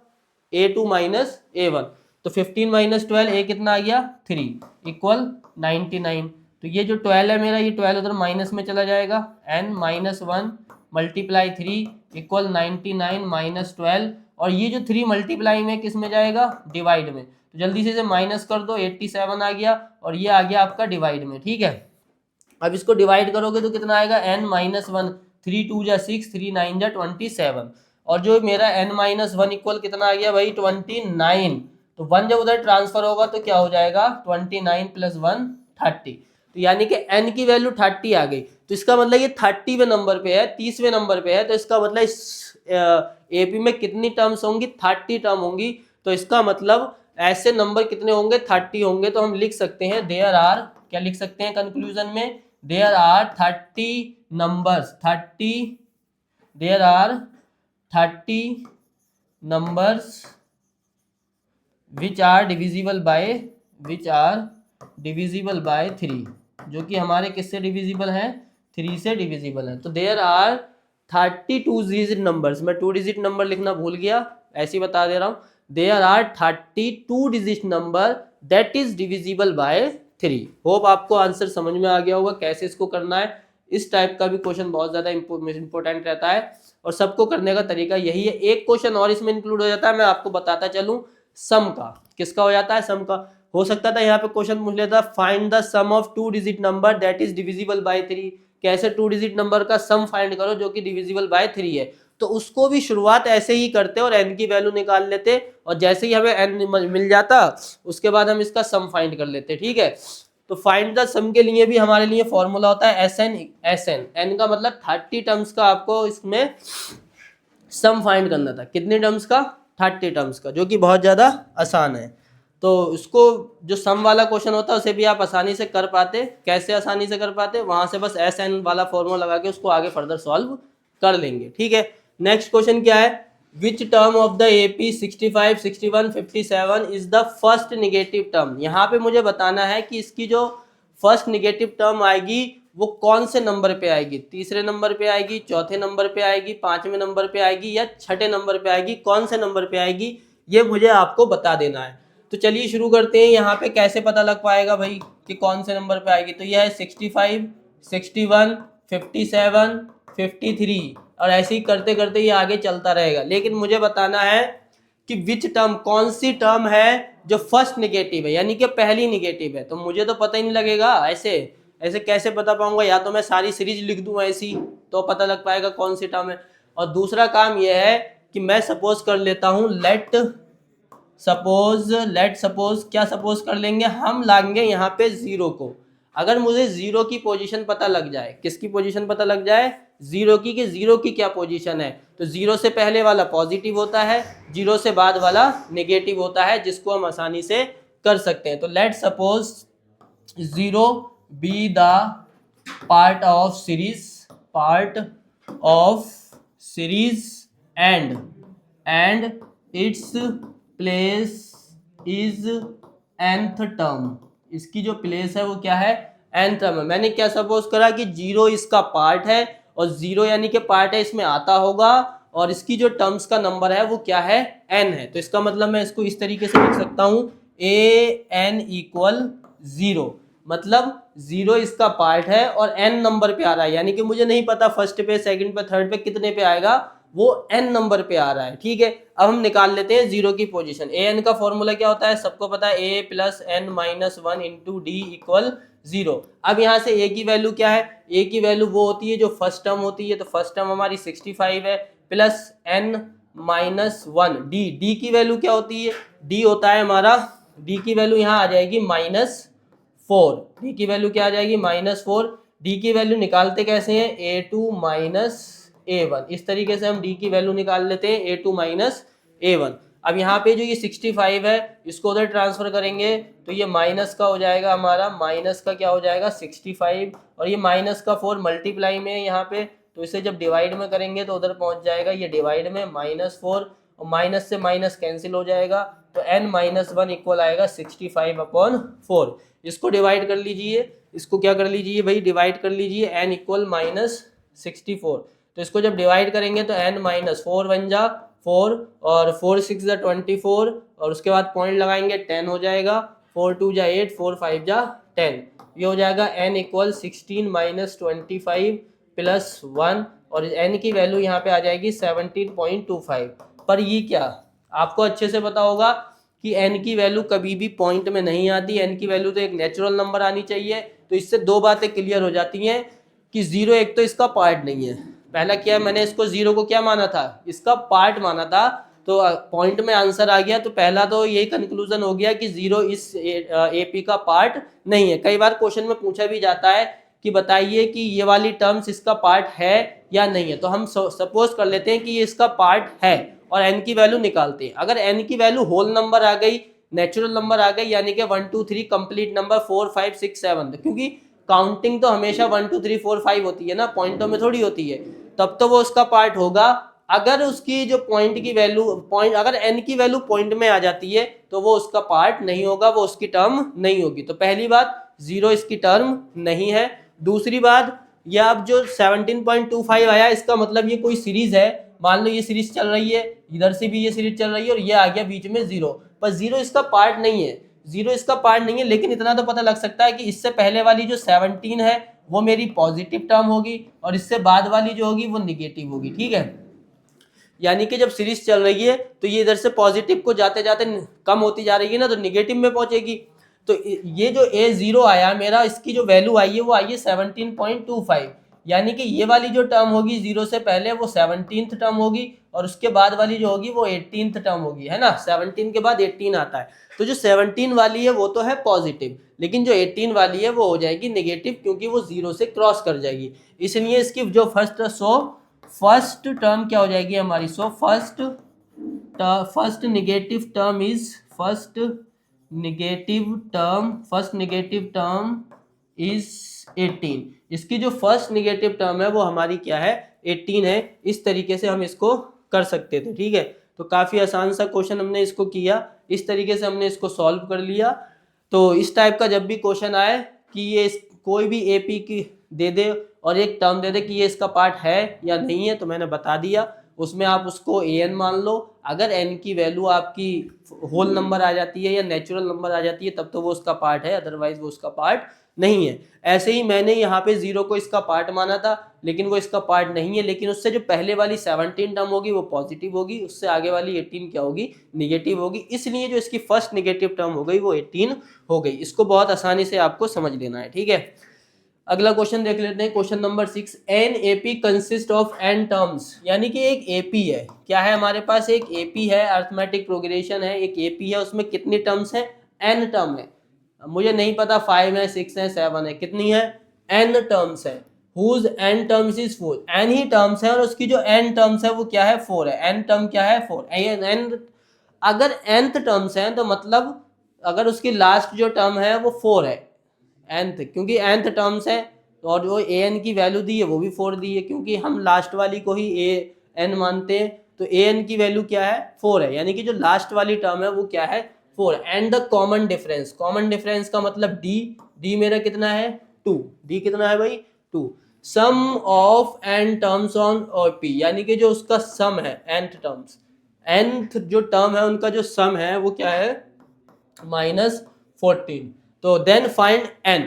a2 माइनस a1। तो 15 माइनस 12, a कितना आ गया? 3 इक्वल 99। तो ये जो 12 है मेरा, ये 12 उधर माइनस में चला जाएगा, n minus 1 multiply 3 equal 99 minus 12। और ये जो 3 मल्टीप्लाई में किस में जाएगा? डिवाइड में। तो जल्दी से माइनस कर दो, 87 आ गया, और ये आ गया आपका डिवाइड में, ठीक है। अब इसको डिवाइड करोगे तो कितना आएगा? n माइनस 1, 3 2 जा 6, 3 9 जा 27। और जो मेरा n माइनस 1 इक्वल कितना आ गया भाई? 29। तो 1 जब उधर ट्रांसफर होगा तो क्या हो जाएगा? 29 प्लस 1 30। तो यानी कि n की वैल्यू 30 आ गई। तो इसका मतलब ये 30वें नंबर पे है, 30वें नंबर पे है। तो इसका मतलब इस एपी में कितनी टर्म्स होंगी? 30 टर्म होंगी। तो इसका मतलब ऐसे नंबर कितने होंगे? 30 होंगे। तो हम लिख सकते हैं देयर आर, क्या लिख सकते हैं कंक्लूजन में? There are 30 numbers, 30 numbers which are divisible by 3, जो कि हमारे किससे डिविजिबल है? 3 से डिविजिबल है। तो देयर आर 32 डिजिट नंबर्स, मैं 2 डिजिट नंबर लिखना भूल गया, ऐसे ही बता दे रहा हूँ। There are 32 digit number that is divisible by 3। Hope आपको आंसर समझ में आ गया होगा कैसे इसको करना है। इस टाइप का भी क्वेश्चन बहुत ज्यादा इंपॉर्टेंट रहता है और सबको करने का तरीका यही है। एक क्वेश्चन और इसमें इंक्लूड हो जाता है, मैं आपको बताता चलूं, सम का। किसका हो जाता है? सम का। हो सकता था यहाँ पे क्वेश्चन पूछ लेता find the sum of 2 digit number that is divisible by 3। कैसे 2 डिजिट नंबर का सम फाइंड करो जो कि डिविजिबल बाय 3 है। तो उसको भी शुरुआत ऐसे ही करते और n की वैल्यू निकाल लेते, और जैसे ही हमें n मिल जाता उसके बाद हम इसका सम फाइंड कर लेते। ठीक है, तो फाइंड द सम के लिए भी हमारे लिए फॉर्मूला होता है SN n का मतलब 30 टर्म्स का आपको इसमें सम फाइंड करना था। कितने टर्म्स का? 30 टर्म्स का, जो कि बहुत ज़्यादा आसान है। तो उसको जो सम वाला क्वेश्चन होता है उसे भी आप आसानी से कर पाते। कैसे आसानी से कर पाते? वहाँ से बस SN वाला फॉर्मूला लगा के उसको आगे फर्दर सॉल्व कर लेंगे। ठीक है, नेक्स्ट क्वेश्चन क्या है? Which term of the AP 65, 61, 57 is the first negative term. यहाँ पे मुझे बताना है कि इसकी जो फर्स्ट निगेटिव टर्म आएगी वो कौन से नंबर पे आएगी, तीसरे नंबर पे आएगी, चौथे नंबर पे आएगी, पांचवें नंबर पे आएगी या छठे नंबर पे आएगी, कौन से नंबर पे आएगी ये मुझे आपको बता देना है। तो चलिए शुरू करते हैं। यहाँ पे कैसे पता लग पाएगा भाई कि कौन से नंबर पे आएगी? तो यह है 65, 61, 57, 53 और ऐसे ही करते करते ये आगे चलता रहेगा। लेकिन मुझे बताना है कि विच टर्म, कौन सी टर्म है जो फर्स्ट निगेटिव है, यानी कि पहली निगेटिव है। तो मुझे तो पता ही नहीं लगेगा, ऐसे कैसे बता पाऊंगा? या तो मैं सारी सीरीज लिख दूं ऐसी तो पता लग पाएगा कौन सी टर्म है। और दूसरा काम यह है कि मैं सपोज कर लेता हूं, लेट सपोज क्या सपोज कर लेंगे हम? लाएंगे यहाँ पे जीरो को। अगर मुझे जीरो की पोजीशन पता लग जाए, किसकी पोजीशन पता लग जाए? जीरो की, कि जीरो की क्या पोजीशन है, तो जीरो से पहले वाला पॉजिटिव होता है, जीरो से बाद वाला नेगेटिव होता है, जिसको हम आसानी से कर सकते हैं। तो let suppose zero be the part of series and its place is nth term. इसकी जो प्लेस है वो क्या है? nth टर्म है। मैंने क्या सपोज करा कि जीरो इसका पार्ट है और जीरो यानी कि पार्ट है, इसमें आता होगा, और इसकी जो टर्म्स का नंबर है वो क्या है? n है। तो इसका मतलब मैं इसको इस तरीके से लिख सकता हूं, an इक्वल 0, मतलब जीरो इसका पार्ट है और n नंबर पे आ रहा है, यानी कि मुझे नहीं पता फर्स्ट पे, सेकंड पे, थर्ड पे कितने पे आएगा, वो n नंबर पे आ रहा है। ठीक है, अब हम निकाल लेते हैं जीरो की पोजीशन। an का फॉर्मूला क्या होता है? सबको पता है, a plus n minus 1 into D equal 0। अब यहाँ से a की वैल्यू क्या है? a की वैल्यू वो होती है जो फर्स्ट टर्म होती है, तो फर्स्ट टर्म हमारी 65 है, प्लस n माइनस 1 डी की वैल्यू क्या होती है? d होता है हमारा, d की वैल्यू यहाँ आ जाएगी -4। डी की वैल्यू क्या आ जाएगी? -4। डी की वैल्यू निकालते कैसे हैं? a2 minus a1। इस तरीके से हम डी की वैल्यू निकाल लेते हैं, a2 माइनस a1। अब यहाँ पे जो ये 65 है इसको उधर ट्रांसफर करेंगे तो ये माइनस का हो जाएगा हमारा, माइनस का क्या हो जाएगा? 65, और ये माइनस का 4 मल्टीप्लाई में है यहाँ पे, तो इसे जब डिवाइड में करेंगे तो उधर पहुंच जाएगा ये डिवाइड में -4, और माइनस से माइनस कैंसिल हो जाएगा, तो n माइनस 1 इक्वल आएगा 65/4। इसको डिवाइड कर लीजिए, इसको क्या कर लीजिए भाई? डिवाइड कर लीजिए, n इक्वल -64। तो इसको जब डिवाइड करेंगे तो n माइनस 4 बन जा 4, और 4 6 जा 24, और उसके बाद पॉइंट लगाएंगे 10 हो जाएगा, 4 2 जा 8, 4 5 जा 10। ये हो जाएगा n इक्वल 16 माइनस 25 प्लस 1, और n की वैल्यू यहाँ पे आ जाएगी 17.25। पर ये क्या आपको अच्छे से पता होगा कि n की वैल्यू कभी भी पॉइंट में नहीं आती, n की वैल्यू तो एक नेचुरल नंबर आनी चाहिए। तो इससे दो बातें क्लियर हो जाती हैं कि जीरो एक तो इसका पार्ट नहीं है। पहला क्या, मैंने इसको जीरो को क्या माना था? इसका पार्ट माना था, तो पॉइंट में आंसर आ गया। तो पहला तो यही कंक्लूजन हो गया कि जीरो इस AP का पार्ट नहीं है। कई बार क्वेश्चन में पूछा भी जाता है कि बताइए कि ये वाली टर्म्स इसका पार्ट है या नहीं है, तो हम सपोज कर लेते हैं कि ये इसका पार्ट है और n की वैल्यू निकालते हैं। अगर n की वैल्यू होल नंबर आ गई, नेचुरल नंबर आ गई, यानी कि 1 2 3 कंप्लीट नंबर 4 5 6 7, क्योंकि काउंटिंग तो हमेशा 1 2 3 4 5 होती है ना, पॉइंटों में थोड़ी होती है, तब तो वो उसका पार्ट होगा। अगर उसकी जो पॉइंट की वैल्यू अगर n की वैल्यू पॉइंट में आ जाती है तो वो उसका पार्ट नहीं होगा, वो उसकी टर्म नहीं होगी। तो पहली बात, जीरो इसकी टर्म नहीं है। दूसरी बात, ये अब जो 17.25 आया, इसका मतलब ये कोई सीरीज है। मान लो ये सीरीज चल रही है, इधर से भी ये सीरीज चल रही है, और ये आ गया बीच में जीरो, पर जीरो इसका पार्ट नहीं है, जीरो इसका पार्ट नहीं है। लेकिन इतना तो पता लग सकता है कि इससे पहले वाली जो 17 है वो मेरी पॉजिटिव टर्म होगी, और इससे बाद वाली जो होगी वो निगेटिव होगी। ठीक है, यानी कि जब सीरीज चल रही है तो ये इधर से पॉजिटिव को जाते जाते कम होती जा रही है ना, तो निगेटिव में पहुंचेगी। तो ये जो A0 आया मेरा, इसकी जो वैल्यू आई है वो आई है 17.25। यानी कि ये वाली जो टर्म होगी 0 से पहले वो 17th टर्म होगी और उसके बाद वाली जो होगी वो 18th टर्म होगी, है ना। 17 के बाद 18 आता है, तो जो 17 वाली है वो तो है पॉजिटिव, लेकिन जो 18 वाली है वो हो जाएगी नेगेटिव, क्योंकि वो 0 से क्रॉस कर जाएगी। इसलिए इसकी जो फर्स्ट टर्म क्या हो जाएगी हमारी, फर्स्ट नेगेटिव टर्म इज 18। इसकी जो फर्स्ट नेगेटिव टर्म है वो हमारी क्या है, 18 है। इस तरीके से हम इसको कर सकते थे, ठीक है। तो काफ़ी आसान सा क्वेश्चन हमने इसको किया, इस तरीके से हमने इसको सॉल्व कर लिया। तो इस टाइप का जब भी क्वेश्चन आए कि ये कोई भी एपी की दे दे और एक टर्म दे दे कि ये इसका पार्ट है या नहीं है, तो मैंने बता दिया, उसमें आप उसको an मान लो। अगर n की वैल्यू आपकी होल नंबर आ जाती है या नेचुरल नंबर आ जाती है तब तो वो उसका पार्ट है, अदरवाइज वो उसका पार्ट नहीं है। ऐसे ही मैंने यहाँ पे 0 को इसका पार्ट माना था, लेकिन वो इसका पार्ट नहीं है, लेकिन उससे जो पहले वाली 17 टर्म होगी वो पॉजिटिव होगी, उससे आगे वाली 18 क्या होगी, निगेटिव होगी। इसलिए जो इसकी फर्स्ट निगेटिव टर्म हो गई वो 18 हो गई। इसको बहुत आसानी से आपको समझ लेना है, ठीक है। अगला क्वेश्चन देख लेते हैं, question number 6। An AP consist of n terms, यानी कि एक एपी है, क्या है हमारे पास, एक एपी है, अरिथमेटिक प्रोग्रेशन है, एक एपी है, उसमें कितनी टर्म्स है, एन टर्म है। मुझे नहीं पता 5 है, 6 है, 7 है, कितनी है, एन टर्म्स है। Whose n terms is 4, n ही टर्म्स है और उसकी जो एन टर्म्स है वो क्या है, 4 है। एन टर्म क्या है, 4। एन अगर nth टर्म्स है तो मतलब अगर उसकी लास्ट जो टर्म है वो 4 है, nth, क्योंकि nth टर्म्स है और जो an की वैल्यू दी है वो भी 4 दी है, क्योंकि हम लास्ट वाली को ही an मानते हैं, तो an की वैल्यू क्या है, 4 है, यानी कि जो लास्ट वाली टर्म है वो क्या है, 4। एंड द कॉमन डिफरेंस का मतलब d मेरा कितना है, 2। d कितना है भाई, 2। Sum of n terms on p, यानी कि जो उसका सम है nth टर्म्स, nth जो टर्म है उनका जो सम है वो क्या है, -14। तो देन फाइंड n,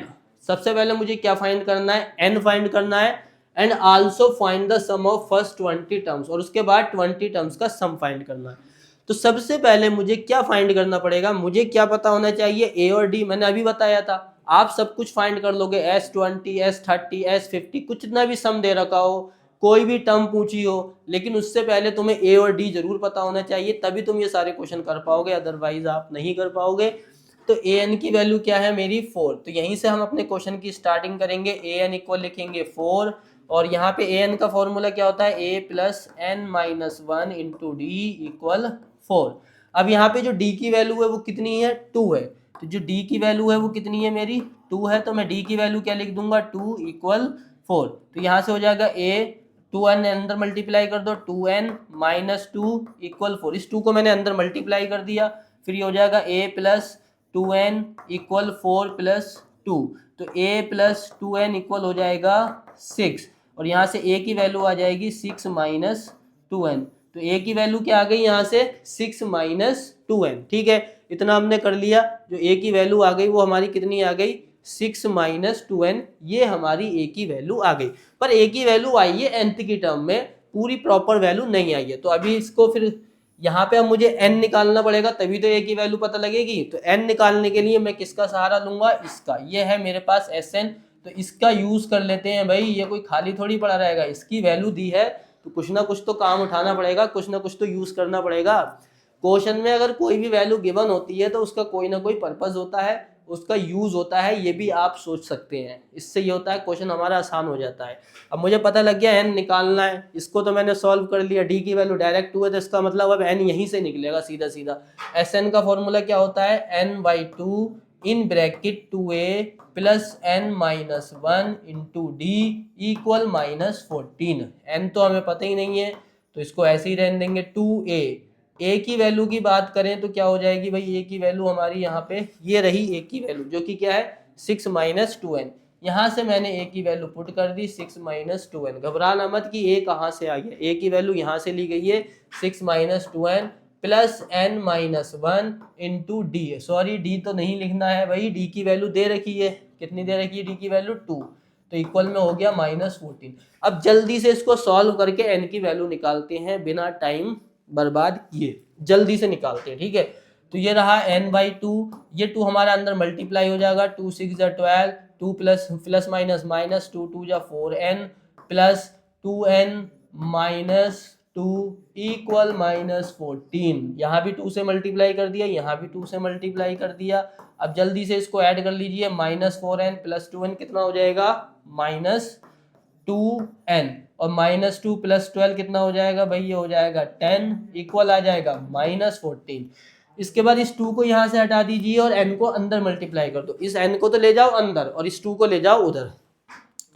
सबसे पहले मुझे क्या फाइंड करना है, n फाइंड करना है, and also find the sum of first 20 terms, और उसके बाद 20 टर्म्स का सम फाइंड करना है। तो सबसे पहले मुझे क्या फाइंड करना पड़ेगा, मुझे क्या पता होना चाहिए, a और d मैंने अभी बताया था। आप सब कुछ फाइंड कर लोगे, S20, S30, S50, कुछ ना भी सम दे रखा हो, कोई भी टर्म पूछी हो, लेकिन उससे पहले तुम्हें a और d जरूर पता होना चाहिए, तभी तुम ये सारे क्वेश्चन कर पाओगे, अदरवाइज आप नहीं कर पाओगे। तो an की वैल्यू क्या है मेरी, 4। तो यहीं से हम अपने क्वेश्चन की स्टार्टिंग करेंगे। an इक्वल लिखेंगे 4, और यहाँ पे an का फॉर्मूला क्या होता है, a plus n minus 1 into D equal 4। अब यहाँ पे जो d की वैल्यू है वो कितनी है, 2 है। तो जो d की वैल्यू है वो कितनी है मेरी, 2 है, तो मैं d की वैल्यू क्या लिख दूंगा, 2 इक्वल 4। तो यहाँ से हो जाएगा a, 2n अंदर मल्टीप्लाई कर दो, 2n माइनस 2 इक्वल 4। इस 2 को मैंने अंदर मल्टीप्लाई कर दिया, फिर ये हो जाएगा a plus 2n equal 4 plus 2। तो a प्लस 2n इक्वल हो जाएगा 6, और यहाँ से a की वैल्यू आ जाएगी 6 माइनस 2n। तो a की वैल्यू क्या आ गई यहाँ से, 6 माइनस 2n, ठीक है। इतना हमने कर लिया, जो a की वैल्यू आ गई वो हमारी कितनी आ गई, 6 माइनस 2n, ये हमारी a की वैल्यू आ गई। पर a की वैल्यू आई है nth की टर्म में, पूरी प्रॉपर वैल्यू नहीं आई है। तो अभी इसको फिर यहाँ पे अब मुझे n निकालना पड़ेगा, तभी तो a की वैल्यू पता लगेगी। तो n निकालने के लिए मैं किसका सहारा लूंगा, इसका, ये है मेरे पास Sn, तो इसका यूज कर लेते हैं भाई, ये कोई खाली थोड़ी पड़ा रहेगा, इसकी वैल्यू दी है तो कुछ ना कुछ तो काम उठाना पड़ेगा, कुछ ना कुछ तो यूज करना पड़ेगा। क्वेश्चन में अगर कोई भी वैल्यू गिवन होती है तो उसका कोई ना कोई पर्पस होता है, उसका यूज होता है, ये भी आप सोच सकते हैं। इससे ये होता है क्वेश्चन हमारा आसान हो जाता है। अब मुझे पता लग गया n निकालना है, इसको तो मैंने सॉल्व कर लिया, d की वैल्यू डायरेक्ट 2 है, तो इसका मतलब अब n यहीं से निकलेगा सीधा सीधा। Sn का फॉर्मूला क्या होता है, n/2 in bracket 2a plus n minus 1 into D equal -14। n तो हमें पता ही नहीं है, तो इसको ऐसे ही रहने देंगे। 2a, a की वैल्यू की बात करें तो क्या हो जाएगी भाई, a की वैल्यू हमारी यहाँ पे ये रही, a की वैल्यू जो कि क्या है, 6 माइनस 2n। यहाँ से मैंने a की वैल्यू पुट कर दी, 6 माइनस 2n। घबराना मत कि a कहाँ से आ गया, a की वैल्यू यहाँ से ली गई है, 6 minus 2n plus n minus 1 into D. Sorry, D तो नहीं लिखना है भाई, डी की वैल्यू दे रखी है, कितनी दे रखी है, डी की वैल्यू 2, तो इक्वल में हो गया -14। अब जल्दी से इसको सॉल्व करके n की वैल्यू निकालते हैं, बिना टाइम बर्बाद किए जल्दी से निकालते हैं, ठीक है। तो ये रहा n/2, ये 2 हमारा अंदर मल्टीप्लाई हो जाएगा, 2 6 12, 2 plus minus -2 2 4n, plus 2n minus 2 equal minus 14। यहाँ भी 2 से मल्टीप्लाई कर दिया, यहाँ भी 2 से मल्टीप्लाई कर दिया। अब जल्दी से इसको ऐड कर लीजिए, माइनस 4n प्लस 2n कितना हो जाएगा, माइनस 2n, और माइनस 2 प्लस 12 कितना हो जाएगा भाई, ये हो जाएगा 10 इक्वल आ जाएगा माइनस 14। इसके बाद इस 2 को यहाँ से हटा दीजिए और n को अंदर मल्टीप्लाई कर दो। इस n को तो ले जाओ अंदर और इस 2 को ले जाओ उधर,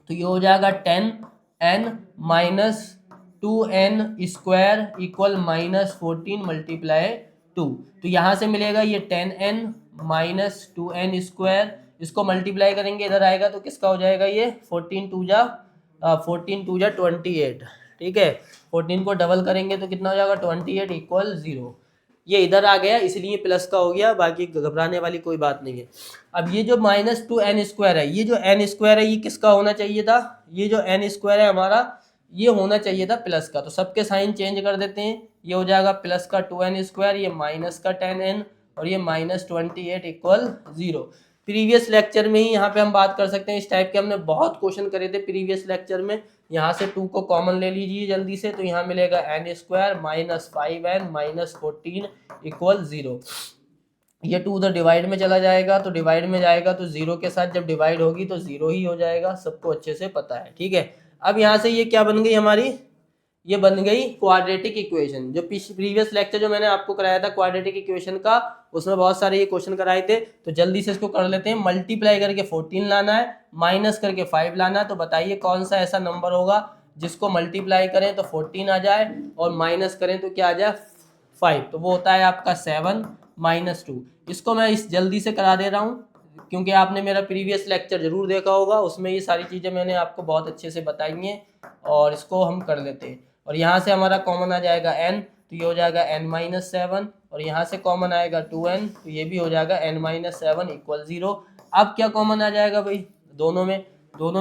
तो ये हो जाएगा 10n minus 2n square equal minus 14 multiply 2। तो यहाँ से मिलेगा ये 10n माइनस 2n स्क्वायर, इसको मल्टीप्लाई करेंगे इधर आएगा तो किसका हो जाएगा, ये 14 टू जा 28। ठीक है, 14 को डबल करेंगे तो कितना हो जाएगा 28 इक्वल 0। ये इधर आ गया इसलिए प्लस का हो गया, बाकी घबराने वाली कोई बात नहीं है। अब ये जो माइनस 2n स्क्वायर है, ये जो n स्क्वायर है ये किसका होना चाहिए था, ये जो n स्क्वायर है हमारा ये होना चाहिए था प्लस का। तो सबके साइन चेंज कर देते हैं, ये हो जाएगा प्लस का 2n स्क्वायर, ये माइनस का 10n और ये माइनस 28 इक्वल 0। प्रीवियस लेक्चर में ही यहाँ पे हम बात कर सकते हैं, इस टाइप के हमने बहुत क्वेश्चन करे थे प्रीवियस लेक्चर में। यहाँ से 2 को कॉमन ले लीजिए जल्दी से, तो यहाँ मिलेगा n square minus 5n minus 14 equal 0। ये 2 उधर डिवाइड में चला जाएगा, तो डिवाइड में जाएगा तो 0 के साथ जब डिवाइड होगी तो 0 ही हो जाएगा, सबको अच्छे से पता है। ठीक है, अब यहाँ से ये क्या बन गई हमारी, ये बन गई क्वाड्रेटिक इक्वेशन। जो प्रीवियस लेक्चर जो मैंने आपको कराया था क्वाड्रेटिक इक्वेशन का, उसमें बहुत सारे ये क्वेश्चन कराए थे, तो जल्दी से इसको कर लेते हैं। मल्टीप्लाई करके 14 लाना है, माइनस करके 5 लाना है, तो बताइए कौन सा ऐसा नंबर होगा जिसको मल्टीप्लाई करें तो 14 आ जाए और माइनस करें तो क्या आ जाए 5, तो वो होता है आपका 7 माइनस 2। इसको मैं इस जल्दी से करा दे रहा हूँ क्योंकि आपने मेरा प्रीवियस लेक्चर जरूर देखा होगा, उसमें ये सारी चीज़ें मैंने आपको बहुत अच्छे से बताई हैं, और इसको हम कर लेते हैं। और यहाँ से हमारा कॉमन आ जाएगा n, तो ये हो जाएगा n माइनस 7, और यहाँ से कॉमन आएगा 2n, तो ये भी हो जाएगा n माइनस 7 इक्वल 0। अब क्या कॉमन आ जाएगा भाई, दोनों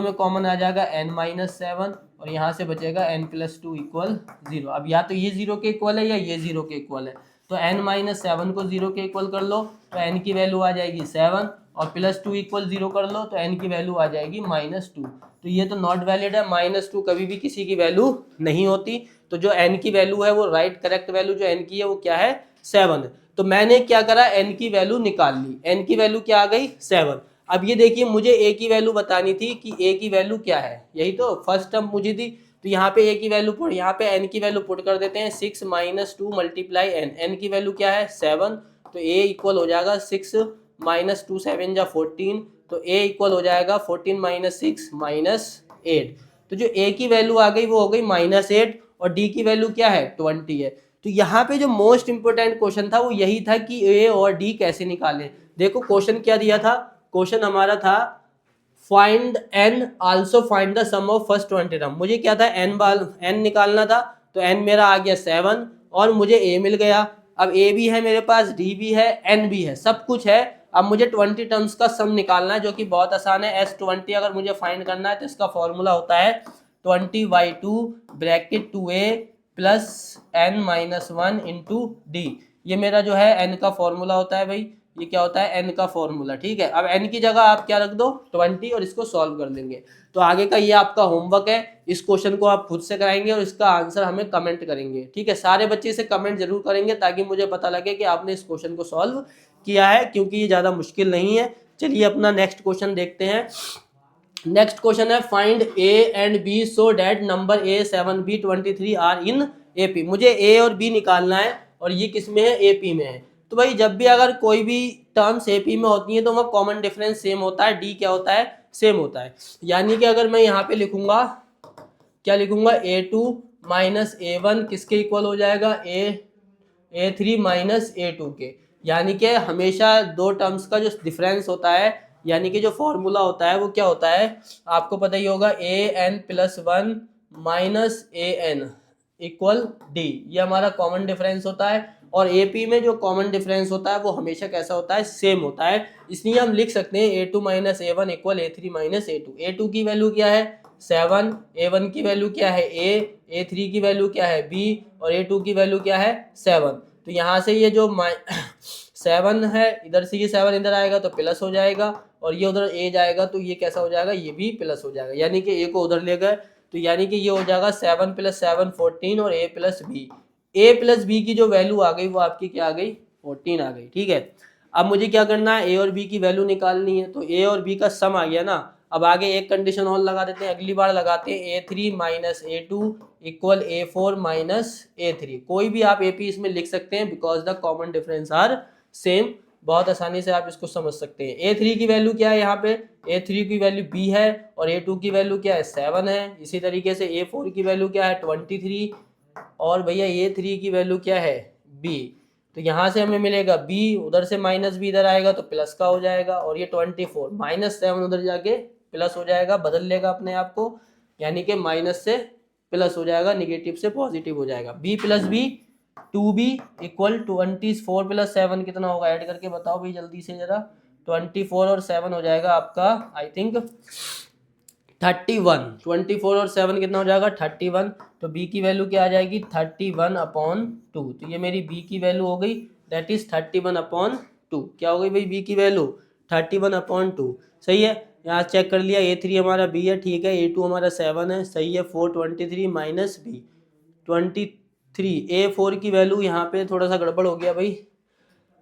में कॉमन आ जाएगा n माइनस 7, और यहाँ से बचेगा n प्लस 2 इक्वल 0। अब या तो ये 0 के इक्वल है या ये 0 के इक्वल है, तो n माइनस 7 को 0 के इक्वल कर लो तो n की वैल्यू आ जाएगी 7, और प्लस 2 इक्वल 0 कर लो तो n की वैल्यू आ जाएगी माइनस 2। तो ये तो नॉट वैलिड है, माइनस 2 कभी भी किसी की वैल्यू नहीं होती। तो जो n की वैल्यू है वो राइट करेक्ट वैल्यू जो n की है वो क्या है, 7 है। तो मैंने क्या करा, n की वैल्यू निकाल ली, n की वैल्यू क्या आ गई 7। अब ये देखिए मुझे a की वैल्यू बतानी थी कि a की वैल्यू क्या है, यही तो फर्स्ट टर्म मुझे थी, तो यहाँ पे a की वैल्यू पुट, यहाँ पे n की वैल्यू पुट कर देते हैं, 6 माइनस 2 मल्टीप्लाई n की वैल्यू क्या है 7, तो a इक्वल हो जाएगा 6 माइनस 2 7 जा 14, तो a इक्वल हो जाएगा 14 माइनस 6 माइनस 8। तो जो a की वैल्यू आ गई वो हो गई माइनस 8, और d की वैल्यू क्या है 20 है। तो यहाँ पे जो मोस्ट इंपोर्टेंट क्वेश्चन था वो यही था कि a और d कैसे निकालें। देखो क्वेश्चन क्या दिया था, क्वेश्चन हमारा था find n also find the sum of first 20 term. मुझे क्या था n निकालना था, तो n मेरा आ गया 7 और मुझे a मिल गया। अब a भी है मेरे पास, d भी है, n भी है, सब कुछ है। अब मुझे 20 टर्म्स का सम निकालना है जो कि बहुत आसान है। S20 अगर मुझे फाइंड करना है तो इसका फॉर्मूला होता है 20/2 bracket 2a plus n minus 1 into D. ये मेरा जो है n का फॉर्मूला होता है भाई, ये क्या होता है n का फॉर्मूला। ठीक है, अब n की जगह आप क्या रख दो 20 और इसको सॉल्व कर लेंगे। तो आगे का ये आपका होमवर्क है, इस क्वेश्चन को आप खुद से कराएंगे और इसका आंसर हमें कमेंट करेंगे। ठीक है, सारे बच्चे इसे कमेंट जरूर करेंगे ताकि मुझे पता लगे कि आपने इस क्वेश्चन को सॉल्व किया है, क्योंकि ये ज़्यादा मुश्किल नहीं है। चलिए अपना नेक्स्ट क्वेश्चन देखते हैं। नेक्स्ट क्वेश्चन है find a and b so that number a 7 b 23 are in AP। मुझे a और b निकालना है और ये किस में है, AP में है। तो भाई जब भी अगर कोई भी टर्म्स AP में होती है तो वह कॉमन डिफरेंस सेम होता है, d क्या होता है सेम होता है। यानी कि अगर मैं यहाँ पे लिखूंगा, क्या लिखूंगा a2 माइनस a1 किसके इक्वल हो जाएगा a3 माइनस a2 के। यानी कि हमेशा दो टर्म्स का जो डिफरेंस होता है, यानी कि जो फॉर्मूला होता है वो क्या होता है आपको पता ही होगा, an plus 1 minus an equal d। ये हमारा कॉमन डिफरेंस होता है। और AP में जो कॉमन डिफरेंस होता है वो हमेशा कैसा होता है, सेम होता है। इसलिए हम लिख सकते हैं a2 minus a1 equal a3 minus a2। a2 की वैल्यू क्या है 7, a1 की वैल्यू क्या है a, a3 की वैल्यू क्या है b, और a2 की वैल्यू क्या है 7। तो यहाँ से ये जो 7 है, इधर से ये 7 इधर आएगा तो प्लस हो जाएगा, और ये उधर a जाएगा तो ये कैसा हो जाएगा, ये भी प्लस हो जाएगा। यानी कि a को उधर ले गए तो यानी कि ये हो जाएगा 7 + 7 14 और a प्लस बी की जो वैल्यू आ गई वो आपकी क्या आ गई 14 आ गई। ठीक है, अब मुझे क्या करना है, a और b की वैल्यू निकालनी है। तो a और b का सम आ गया ना। अब आगे एक कंडीशन और लगा देते हैं, अगली बार लगाते हैं a3 - a2 = a4 - a3। कोई भी आप AP इसमें लिख सकते हैं because the common difference are same. बहुत आसानी से आप इसको समझ सकते हैं। a3 की वैल्यू क्या है, यहाँ पे a3 की वैल्यू b है और a2 की वैल्यू क्या है 7 है। इसी तरीके से a4 की वैल्यू क्या है 23 और भैया a3 की वैल्यू क्या है b। तो यहाँ से हमें मिलेगा b, उधर से माइनस b इधर आएगा तो प्लस का हो जाएगा और ये 24 -7 उधर जाके प्लस हो जाएगा, बदल लेगा अपने आप को, यानी कि माइनस से प्लस हो जाएगा, निगेटिव से पॉजिटिव हो जाएगा। b + b 2b = 24 + 7 कितना होगा, ऐड करके बताओ भाई जल्दी से जरा। 24 और 7 हो जाएगा आपका आई थिंक 31। 24 और 7 कितना हो जाएगा 31। तो b की वैल्यू क्या आ जाएगी 31/2। तो ये मेरी b की वैल्यू हो गई, दैट इज 31/2। क्या हो गई भाई b की वैल्यू 31/2। सही है, यहाँ चेक कर लिया a3 हमारा b है, ठीक है, a2 हमारा 7 है, सही है। 423 - b 23। a4 की वैल्यू यहाँ पे थोड़ा सा गड़बड़ हो गया भाई,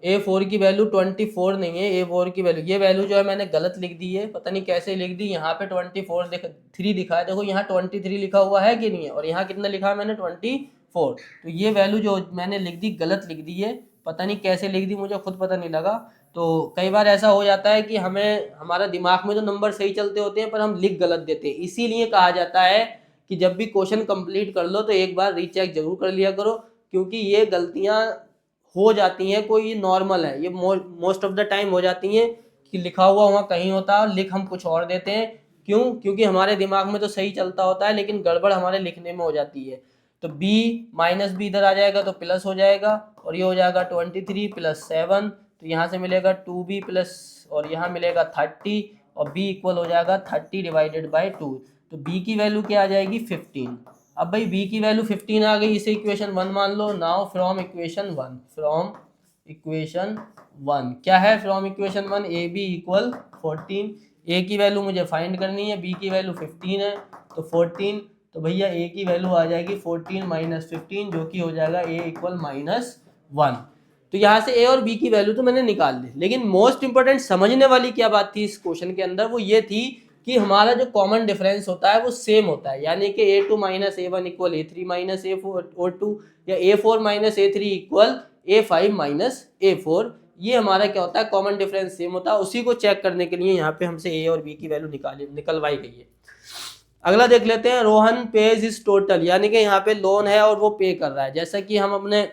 a4 की वैल्यू 24 नहीं है, a4 की वैल्यू, ये वैल्यू जो है मैंने गलत लिख दी है, पता नहीं कैसे लिख दी। यहाँ पे 3 दिखा है, देखो यहाँ 23 लिखा हुआ है कि नहीं है, और यहाँ कितना लिखा है मैंने 24। तो ये वैल्यू जो मैंने लिख दी गलत लिख दी है, पता नहीं कैसे लिख दी, मुझे खुद पता नहीं लगा। तो कई बार ऐसा हो जाता है कि हमें हमारा दिमाग में तो नंबर सही चलते होते हैं पर हम लिख गलत देते हैं। इसीलिए कहा जाता है कि जब भी क्वेश्चन कंप्लीट कर लो तो एक बार रीचेक जरूर कर लिया करो, क्योंकि ये गलतियां हो जाती हैं, कोई ये नॉर्मल है, ये मोस्ट ऑफ द टाइम हो जाती हैं कि लिखा हुआ वहाँ कहीं होता है, लिख हम कुछ और देते हैं। क्यों? क्योंकि हमारे दिमाग में तो सही चलता होता है लेकिन गड़बड़ हमारे लिखने में हो जाती है। तो b - b इधर आ जाएगा तो प्लस हो जाएगा और ये हो जाएगा 23 + 7। तो यहाँ से मिलेगा 2b प्लस और यहाँ मिलेगा 30 और b इक्वल हो जाएगा 30/2। तो b की वैल्यू क्या आ जाएगी 15। अब भाई b की वैल्यू 15 आ गई, इसे इक्वेशन 1 मान लो। नाउ फ्रॉम इक्वेशन 1 क्या है, फ्रॉम इक्वेशन 1 ab = 14। a की वैल्यू मुझे फाइंड करनी है, b की वैल्यू 15 है तो 14। तो भैया a की वैल्यू आ जाएगी 14 - 15 जो कि हो जाएगा a = -1। तो यहाँ से a और b की वैल्यू तो मैंने निकाल ली, लेकिन मोस्ट इंपॉर्टेंट समझने वाली क्या बात थी इस क्वेश्चन के अंदर, वो ये थी कि हमारा जो कॉमन डिफरेंस होता है वो सेम होता है, यानी कि a2 - a1 = a3 - a4 या a4 - a3 = a5 - a4। ये हमारा क्या होता है, कॉमन डिफरेंस सेम होता है। उसी को चेक करने के लिए यहाँ पे हमसे a और b की वैल्यू निकलवाई गई है। अगला देख लेते हैं, रोहन पेज इज टोटल, यानी कि यहाँ पे लोन है और वो पे कर रहा है। जैसा कि हम अपने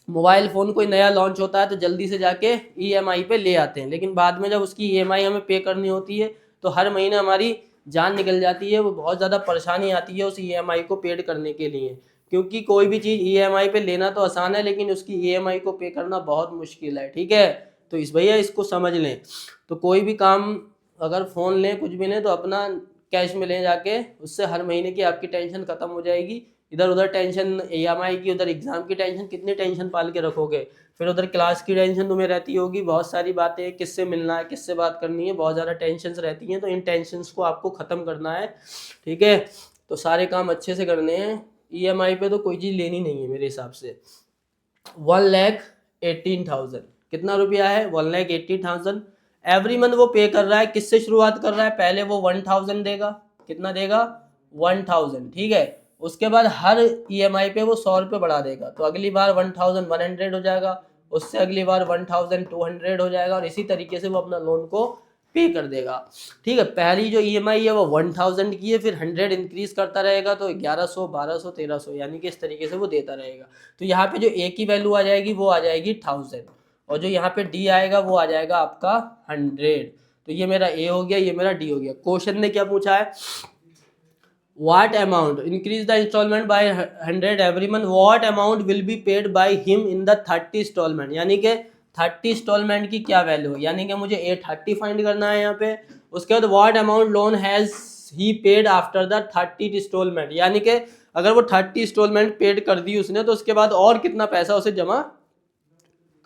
मोबाइल फ़ोन कोई नया लॉन्च होता है तो जल्दी से जाके EMI पे ले आते हैं, लेकिन बाद में जब उसकी EMI हमें पे करनी होती है तो हर महीने हमारी जान निकल जाती है, वो बहुत ज़्यादा परेशानी आती है उस EMI को पेड करने के लिए। क्योंकि कोई भी चीज़ EMI पे लेना तो आसान है लेकिन उसकी EMI को पे करना बहुत मुश्किल है। ठीक है, तो इस भैया इसको समझ लें। तो कोई भी काम अगर फ़ोन लें कुछ भी लें तो अपना कैश में ले जाके, उससे हर महीने की आपकी टेंशन ख़त्म हो जाएगी। इधर उधर टेंशन EMI की, उधर एग्जाम की टेंशन, कितनी टेंशन पाल के रखोगे। फिर उधर क्लास की टेंशन तुम्हें रहती होगी, बहुत सारी बातें, किससे मिलना है, किससे बात करनी है, बहुत ज़्यादा टेंशन रहती हैं। तो इन टेंशन को आपको ख़त्म करना है। ठीक है, तो सारे काम अच्छे से करने हैं। EMI पे तो कोई चीज़ लेनी नहीं है मेरे हिसाब से। 1,18,000 कितना रुपया है, 1,18,000 एवरी मंथ वो पे कर रहा है। किससे शुरुआत कर रहा है, पहले वो 1,000 देगा। कितना देगा 1,000, ठीक है। उसके बाद हर EMI पे वो 100 रुपये बढ़ा देगा, तो अगली बार 1,100 हो जाएगा, उससे अगली बार 1,200 हो जाएगा और इसी तरीके से वो अपना लोन को पे कर देगा। ठीक है, पहली जो EMI है वो 1,000 की है, फिर 100 इंक्रीज करता रहेगा तो 1100, 1200, 1300, यानी कि इस तरीके से वो देता रहेगा। तो यहाँ पे जो A की वैल्यू आ जाएगी वो आ जाएगी 1000 और जो यहाँ पे D आएगा वो आ जाएगा आपका 100। तो ये मेरा A हो गया, ये मेरा D हो गया। क्वेश्चन ने क्या पूछा है, what amount increase the installment by 100 every month, what amount will be paid by him in the 30 installment, यानी कि 30 installment की क्या वैल्यू है, यानी कि मुझे A30 फाइंड करना है यहाँ पे। उसके बाद what amount loan has he paid after the 30 installment, यानी कि अगर वो 30 installment पेड कर दी उसने तो उसके बाद और कितना पैसा उसे जमा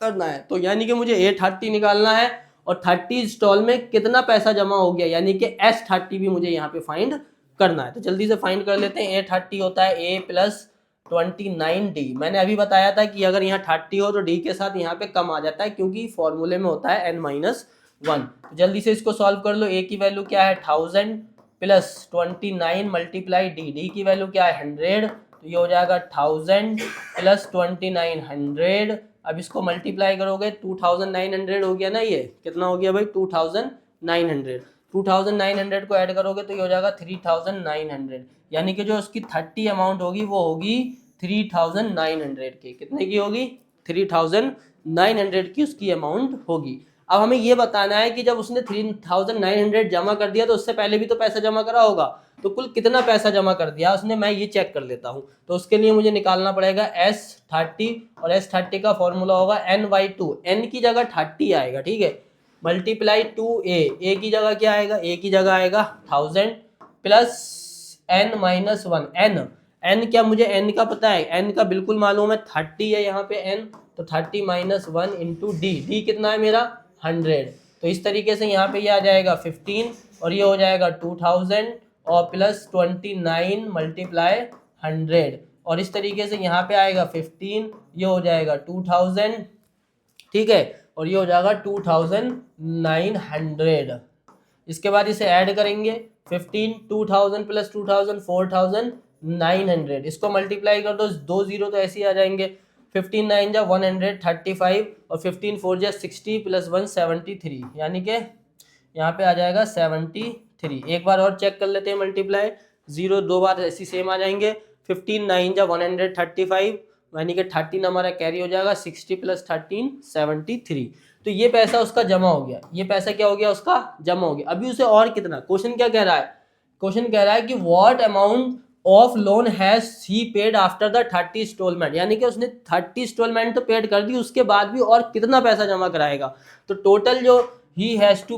करना है। तो यानी कि मुझे A30 निकालना है और 30 इंस्टॉल में कितना पैसा जमा हो गया, यानी कि S30 भी मुझे यहाँ पे फाइंड करना है। तो जल्दी से फाइंड कर लेते हैं। A30 होता है A प्लस 29D। मैंने अभी बताया था कि अगर यहाँ 30 हो तो D के साथ यहाँ पे कम आ जाता है, क्योंकि फॉर्मूले में होता है n-1। तो जल्दी से इसको सॉल्व कर लो। A की वैल्यू क्या है 1000 प्लस 29 मल्टीप्लाई D की वैल्यू क्या है 100। तो ये हो जाएगा 1000 प्लस 29 100। अब इसको मल्टीप्लाई करोगे 2900 हो गया ना, ये कितना हो गया भाई 2900। 2900 को ऐड करोगे तो ये हो जाएगा 3900, यानी कि जो उसकी 30 अमाउंट होगी वो होगी 3900 की। कितने की होगी 3900 की उसकी अमाउंट होगी। अब हमें ये बताना है कि जब उसने 3900 जमा कर दिया तो उससे पहले भी तो पैसा जमा करा होगा, तो कुल कितना पैसा जमा कर दिया उसने, मैं ये चेक कर लेता हूँ। तो उसके लिए मुझे निकालना पड़ेगा S30, और S30 का फॉर्मूला होगा n/2। n की जगह 30 आएगा, ठीक है, मल्टीप्लाई 2A। A की जगह क्या आएगा, A की जगह आएगा 1000 प्लस n-1। n क्या मुझे n का पता है, n का बिल्कुल मालूम है 30 है यहाँ पे n, तो 30-1 इंटू D कितना है मेरा 100। तो इस तरीके से यहाँ पे ये आ जाएगा 15 और ये हो जाएगा 2000 और प्लस 29 मल्टीप्लाई 100, और इस तरीके से यहाँ पे आएगा 15, ये हो जाएगा 2000, ठीक है, और ये हो जाएगा 2900। इसके बाद इसे ऐड करेंगे 15 2000 प्लस 2000 4900। इसको मल्टीप्लाई कर दो, 2 जीरो तो ऐसे ही आ जाएंगे। 15 9 जा 135 और 15 4 जा 60 प्लस 1 73, यानी कि यहाँ पे आ जाएगा 73। एक बार और चेक कर लेते हैं मल्टीप्लाई, जीरो दो बार ऐसी सेम आ जाएंगे। 15 9 जा 135, यानी कि 13 हमारा कैरी हो जाएगा, 60 प्लस 13 73। तो ये पैसा उसका जमा हो गया, ये पैसा क्या हो गया उसका जमा हो गया। अभी उसे और कितना, क्वेश्चन क्या कह रहा है, क्वेश्चन कह रहा है कि what amount of loan has he paid after the 30 installment, यानी कि उसने 30 इंस्टॉलमेंट तो पेड कर दी, उसके बाद भी और कितना पैसा जमा कराएगा। तो टोटल जो ही हैज टू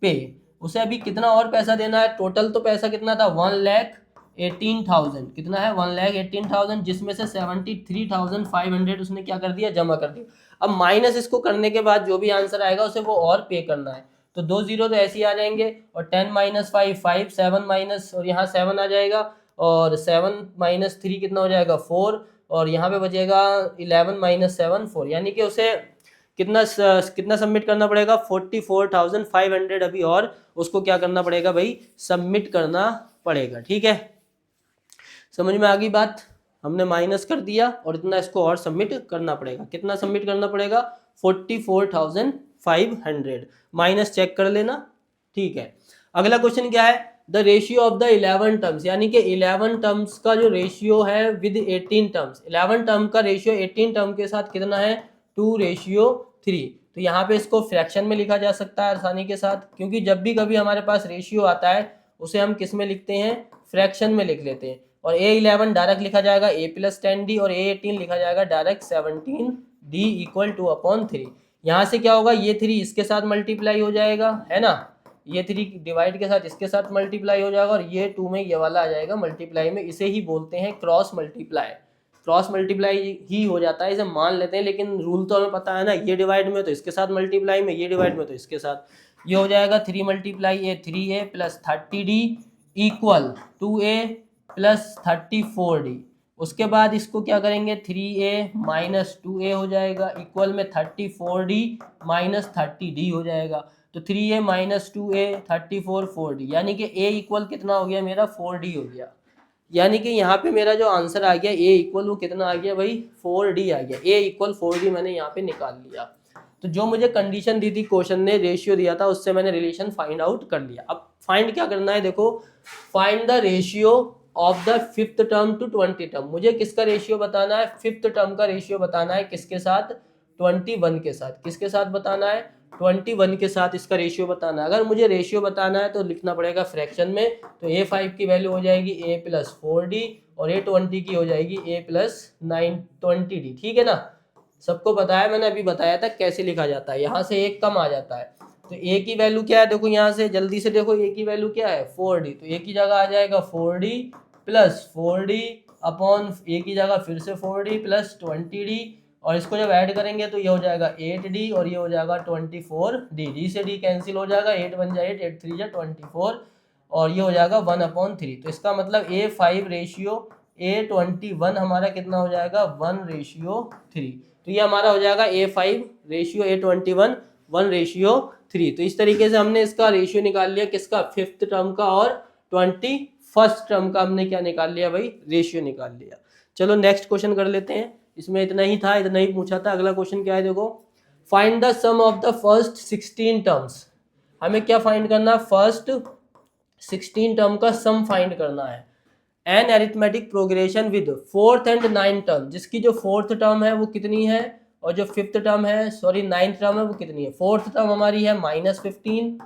पे, उसे अभी कितना और पैसा देना है। टोटल तो पैसा कितना था 1,18,000, कितना है 1,18,000, जिसमें से 73,500 उसने क्या कर दिया जमा कर दिया। अब माइनस इसको करने के बाद जो भी आंसर आएगा उसे वो और पे करना है। तो 2 जीरो तो ऐसे ही आ जाएंगे, और 10 माइनस 5 5 7 माइनस, और यहाँ 7 आ जाएगा, और 7 माइनस 3 कितना हो जाएगा 4, और यहाँ पे बचेगा 11 माइनस 7 4, यानी कि उसे कितना सबमिट करना पड़ेगा 44,500 अभी और उसको क्या करना पड़ेगा भाई, सबमिट करना पड़ेगा। ठीक है, समझ में आ गई बात। हमने माइनस कर दिया और इतना इसको और सबमिट करना पड़ेगा। कितना सबमिट करना पड़ेगा 44,500, माइनस चेक कर लेना। ठीक है, अगला क्वेश्चन क्या है, the ratio of the 11 terms, यानी कि 11 टर्म्स का जो रेशियो है विद 18 टर्म्स। 11 टर्म का रेशियो 18 टर्म के साथ कितना है 2:3। तो यहाँ पे इसको फ्रैक्शन में लिखा जा सकता है आसानी के साथ, क्योंकि जब भी कभी हमारे पास रेशियो आता है उसे हम किस में लिखते हैं, फ्रैक्शन में लिख लेते हैं। और A11 डायरेक्ट लिखा जाएगा A प्लस 10D, और A18 लिखा जाएगा direct 17D equal two upon 3। यहाँ से क्या होगा, ये 3 इसके साथ मल्टीप्लाई हो जाएगा, है ना, ये 3 डिवाइड के साथ इसके साथ मल्टीप्लाई हो जाएगा, और ये 2 में ये वाला आ जाएगा मल्टीप्लाई में। इसे ही बोलते हैं क्रॉस मल्टीप्लाई। क्रॉस मल्टीप्लाई ही हो जाता है, इसे मान लेते हैं, लेकिन रूल तो हमें पता है ना, ये डिवाइड में तो इसके साथ मल्टीप्लाई में, ये डिवाइड में तो इसके साथ। ये हो जाएगा 3 multiply A 3A plus 30D equal 2A plus 34D। उसके बाद इसको क्या करेंगे 3A माइनस 2A हो जाएगा इक्वल में 34D माइनस 30D हो जाएगा। तो 3A माइनस 2A 34 4D, यानी कि A इक्वल कितना हो गया मेरा 4D हो गया। यानी कि यहाँ पे मेरा जो आंसर आ गया A इक्वल वो कितना आ गया भाई 4D आ गया। A इक्वल 4D मैंने यहाँ पे निकाल लिया। तो जो मुझे कंडीशन दी थी क्वेश्चन ने, रेशियो दिया था, उससे मैंने रिलेशन फाइंड आउट कर लिया। अब फाइंड क्या करना है, देखो, find the ratio of the 5th term to 20 term. मुझे किसका रेशियो बताना है, 5th टर्म का रेशियो बताना है, किसके साथ 21 के साथ। किसके साथ बताना है 21 के साथ इसका रेशियो बताना है। अगर मुझे रेशियो बताना है तो लिखना पड़ेगा फ्रैक्शन में। तो A5 की वैल्यू हो जाएगी A प्लस 4D, और A20 की हो जाएगी A प्लस 920D। ठीक है ना, सबको पता है, मैंने अभी बताया था कैसे लिखा जाता है। यहाँ से एक कम आ जाता है, तो A की वैल्यू क्या है, देखो यहाँ से जल्दी से देखो, A की वैल्यू क्या है 4D। तो A की जगह आ जाएगा 4D plus 4D upon A की जगह फिर से 4D प्लस 20D और इसको जब ऐड करेंगे तो ये हो जाएगा 8D और ये हो जाएगा 24D। डी से डी कैंसिल हो जाएगा, 8 बन जाए 8, 8 3 जा 24 और ये हो जाएगा 1/3। तो इसका मतलब A5 रेशियो A21 हमारा कितना हो जाएगा 1/3। तो ये हमारा हो जाएगा A5 रेशियो A21 1/3। तो इस तरीके से हमने इसका रेशियो निकाल लिया, किसका, 5th टर्म का, और 21st टर्म का हमने क्या निकाल लिया भाई, रेशियो निकाल लिया। चलो नेक्स्ट क्वेश्चन कर लेते हैं। इसमें इतना ही था, इतना ही पूछा था। अगला क्वेश्चन क्या है, देखो, find the sum of the first 16 terms. हमें क्या फाइंड करना है, फर्स्ट 16 टर्म का सम फाइंड करना है। An arithmetic progression with 4th and 9th term, जिसकी जो 4th टर्म है वो कितनी है और जो 5th टर्म है, सॉरी 9th टर्म है वो कितनी है। 4th टर्म हमारी है -15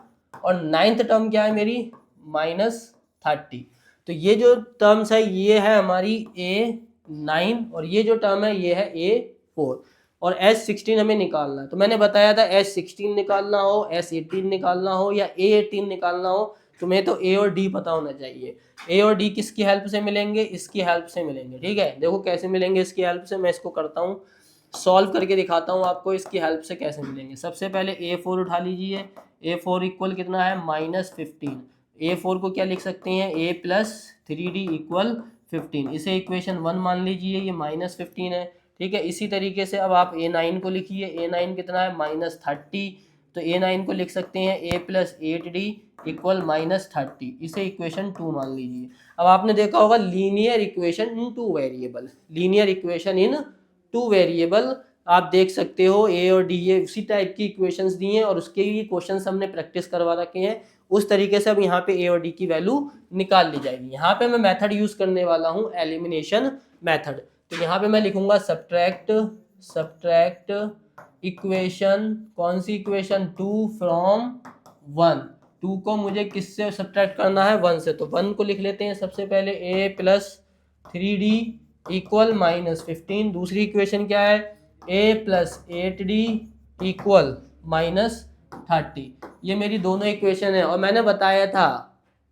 और 9th टर्म क्या है मेरी, -30। तो ये जो टर्म्स है ये है हमारी A9 और ये जो टर्म है ये है A4 और S16 हमें निकालना है। तो मैंने बताया था S16 निकालना हो, S18 निकालना हो या A18 निकालना हो, तुम्हें तो A और D पता होना चाहिए। A और D किसकी हेल्प से मिलेंगे, इसकी हेल्प से मिलेंगे। ठीक है, देखो कैसे मिलेंगे इसकी हेल्प से, मैं इसको करता हूँ, सॉल्व करके दिखाता हूँ आपको इसकी हेल्प से कैसे मिलेंगे। सबसे पहले A4 उठा लीजिए। A4 इक्वल कितना है, -15। A4 को क्या लिख सकते हैं, A + 3D = 15। इसे इक्वेशन 1 मान लीजिए, ये -15 है। ठीक है, इसी तरीके से अब आप A9 को लिखिए। A9 कितना है, -30। तो A9 को लिख सकते हैं A + 8D = -30। इसे इक्वेशन 2 मान लीजिए। अब आपने देखा होगा linear equation in 2 variable, linear equation in 2 variable आप देख सकते हो। A और D ये उसी टाइप की इक्वेशंस दी हैं और उसके ही क्वेश्चंस हमने प्रैक्टिस करवा रखे हैं। उस तरीके से अब यहाँ पे A और D की वैल्यू निकाल ली जाएगी। यहाँ पे मैं मेथड यूज करने वाला हूँ एलिमिनेशन मेथड। तो यहाँ पे मैं लिखूंगा सब्ट्रैक्ट इक्वेशन, कौन सी इक्वेशन, 2 from 1। 2 को मुझे किससे सब्ट्रैक्ट करना है, 1 से। तो 1 को लिख लेते हैं सबसे पहले, A + 3D = -15। दूसरी इक्वेशन क्या है, A + 8D = -30। ये मेरी दोनों इक्वेशन है। और मैंने बताया था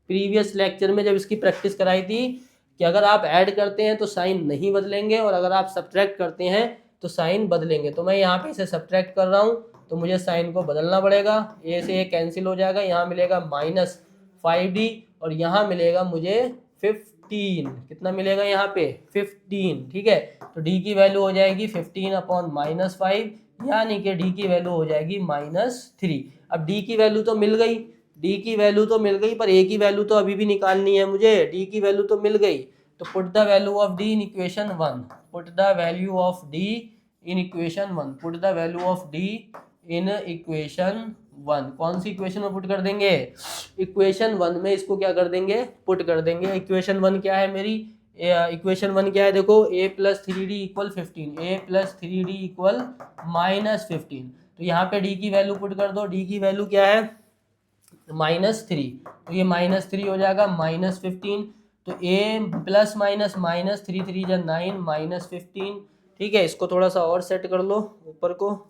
प्रीवियस लेक्चर में जब इसकी प्रैक्टिस कराई थी कि अगर आप ऐड करते हैं तो साइन नहीं बदलेंगे और अगर आप सब्ट्रैक्ट करते हैं तो साइन बदलेंगे। तो मैं यहाँ पे इसे सब्ट्रैक्ट कर रहा हूँ तो मुझे साइन को बदलना पड़ेगा। A से A कैंसिल हो जाएगा, यहाँ मिलेगा -5D और यहाँ मिलेगा मुझे 15। कितना मिलेगा यहाँ पे, 15। ठीक है, तो D की वैल्यू हो जाएगी 15/-5, यानी कि D की वैल्यू हो जाएगी -3। अब D की वैल्यू तो मिल गई, D की वैल्यू तो मिल गई, पर A की वैल्यू तो अभी भी निकालनी है मुझे। D की वैल्यू तो मिल गई, तो put the value of D in equation 1। Put the value of D in equation 1। Put the value of D in equation 1। कौन सी इक्वेशन में पुट कर देंगे, इक्वेशन 1 में इसको क्या कर देंगे, पुट कर देंगे। इक्वेशन 1 क्या है मेरी, इक्वेशन 1 क्या है, देखो, A + 3D = 15। A + 3D = -15। तो यहाँ पे D की वैल्यू पुट कर दो। D की वैल्यू क्या है, -3। तो ये -3 हो जाएगा, -15। तो A ± -3 3 जा 9, -15। ठीक है, इसको थोड़ा सा और सेट कर लो ऊपर को,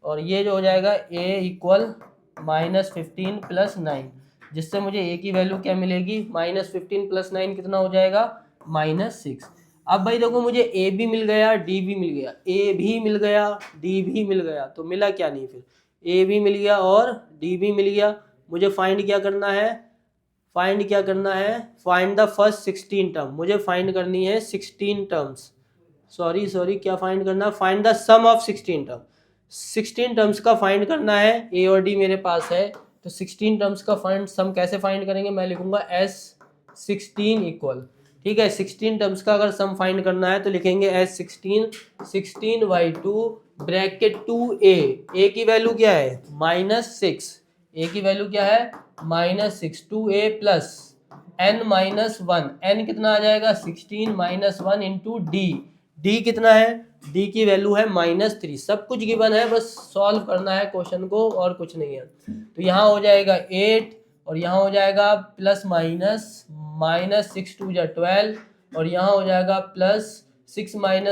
और ये जो हो जाएगा A = -15 + 9, जिससे मुझे A की वैल्यू क्या मिलेगी, -15 + 9 कितना हो जाएगा, -6। अब भाई देखो, मुझे A भी मिल गया, D भी मिल गया, A भी मिल गया, D भी मिल गया, तो मिला क्या नहीं, फिर A भी मिल गया और D भी मिल गया। मुझे फाइंड क्या करना है, फाइंड क्या करना है, फाइंड द फर्स्ट 16 टर्म। मुझे फाइंड करनी है 16 टर्म्स, सॉरी क्या फाइंड करना, find the sum of 16 term. 16 terms का फाइंड करना है। A और D मेरे पास है, तो 16 टर्म्स का फाइंड सम कैसे फाइंड करेंगे, मैं लिखूंगा S16 इक्वल। ठीक है, 16 टर्म्स का अगर सम फाइंड करना है तो लिखेंगे S16 16/2 ब्रैकेट 2A। A की वैल्यू क्या है, -6। A की वैल्यू क्या है, -6। 2A + n-1। n कितना आ जाएगा, 16 - 1 इंटू D। D कितना है, D की वैल्यू है -3। सब कुछ गिवन है, बस सॉल्व करना है क्वेश्चन को और कुछ नहीं है। तो यहाँ हो जाएगा 8 और यहाँ हो जाएगा ±6 2 जा 12 और यहाँ हो जाएगा +6 - 1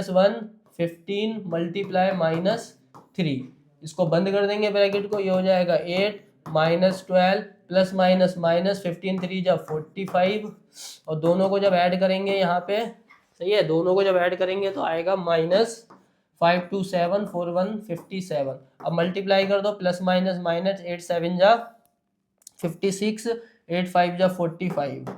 15 × -3। इसको बंद कर देंगे ब्रैकेट को, ये हो जाएगा 8 - 12 ± -15 3 जा 45 और दोनों को जब ऐड करेंगे यहाँ पे, सही है, दोनों को जब ऐड करेंगे तो आएगा 5 2 7 4 1 57। अब मल्टीप्लाई कर दो, प्लस माइनस माइनस, 8 7 जा 56, 8 5 जा 45,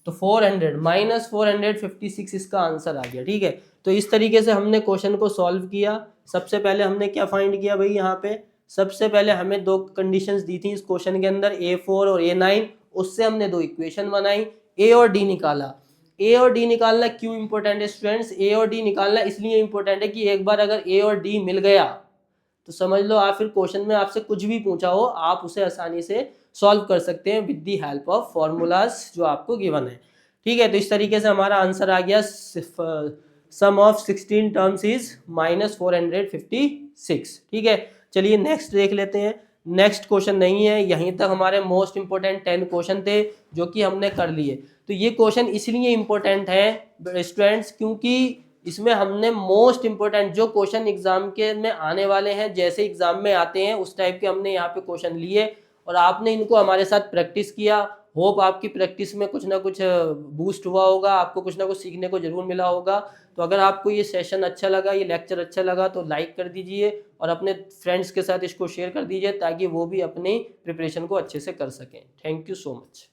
तो 400 माइनस 456 इसका आंसर आ गया। ठीक है, तो इस तरीके से हमने क्वेश्चन को सॉल्व किया। सबसे पहले हमने क्या फाइंड किया भाई, यहाँ पे सबसे पहले हमें दो कंडीशंस दी थी इस क्वेश्चन के अंदर, A4 और A9, उससे हमने दो इक्वेशन बनाई, A और D निकाला। ए और डी निकालना क्यों इंपॉर्टेंट है स्टूडेंट्स? ए और डी निकालना इसलिए इंपॉर्टेंट है कि एक बार अगर ए और डी मिल गया तो समझ लो आप फिर क्वेश्चन में आपसे कुछ भी पूछा हो आप उसे आसानी से सॉल्व कर सकते हैं with the help of formulas जो आपको गिवन है। ठीक है, तो इस तरीके से हमारा आंसर आ गया, सम ऑफ 16 टर्म्स इज -456। ठीक है, चलिए नेक्स्ट देख लेते हैं। नेक्स्ट क्वेश्चन नहीं है, यहीं तक हमारे मोस्ट इंपोर्टेंट 10 क्वेश्चन थे जो कि हमने कर लिए। तो ये क्वेश्चन इसलिए इंपॉर्टेंट है स्टूडेंट्स क्योंकि इसमें हमने मोस्ट इंपोर्टेंट जो क्वेश्चन एग्जाम के में आने वाले हैं, जैसे एग्जाम में आते हैं उस टाइप के हमने यहाँ पे क्वेश्चन लिए और आपने इनको हमारे साथ प्रैक्टिस किया। होप आपकी प्रैक्टिस में कुछ ना कुछ बूस्ट हुआ होगा, आपको कुछ ना कुछ सीखने को जरूर मिला होगा। तो अगर आपको ये सेशन अच्छा लगा, ये लेक्चर अच्छा लगा तो लाइक कर दीजिए और अपने फ्रेंड्स के साथ इसको शेयर कर दीजिए ताकि वो भी अपनी प्रिपरेशन को अच्छे से कर सकें। Thank you so much.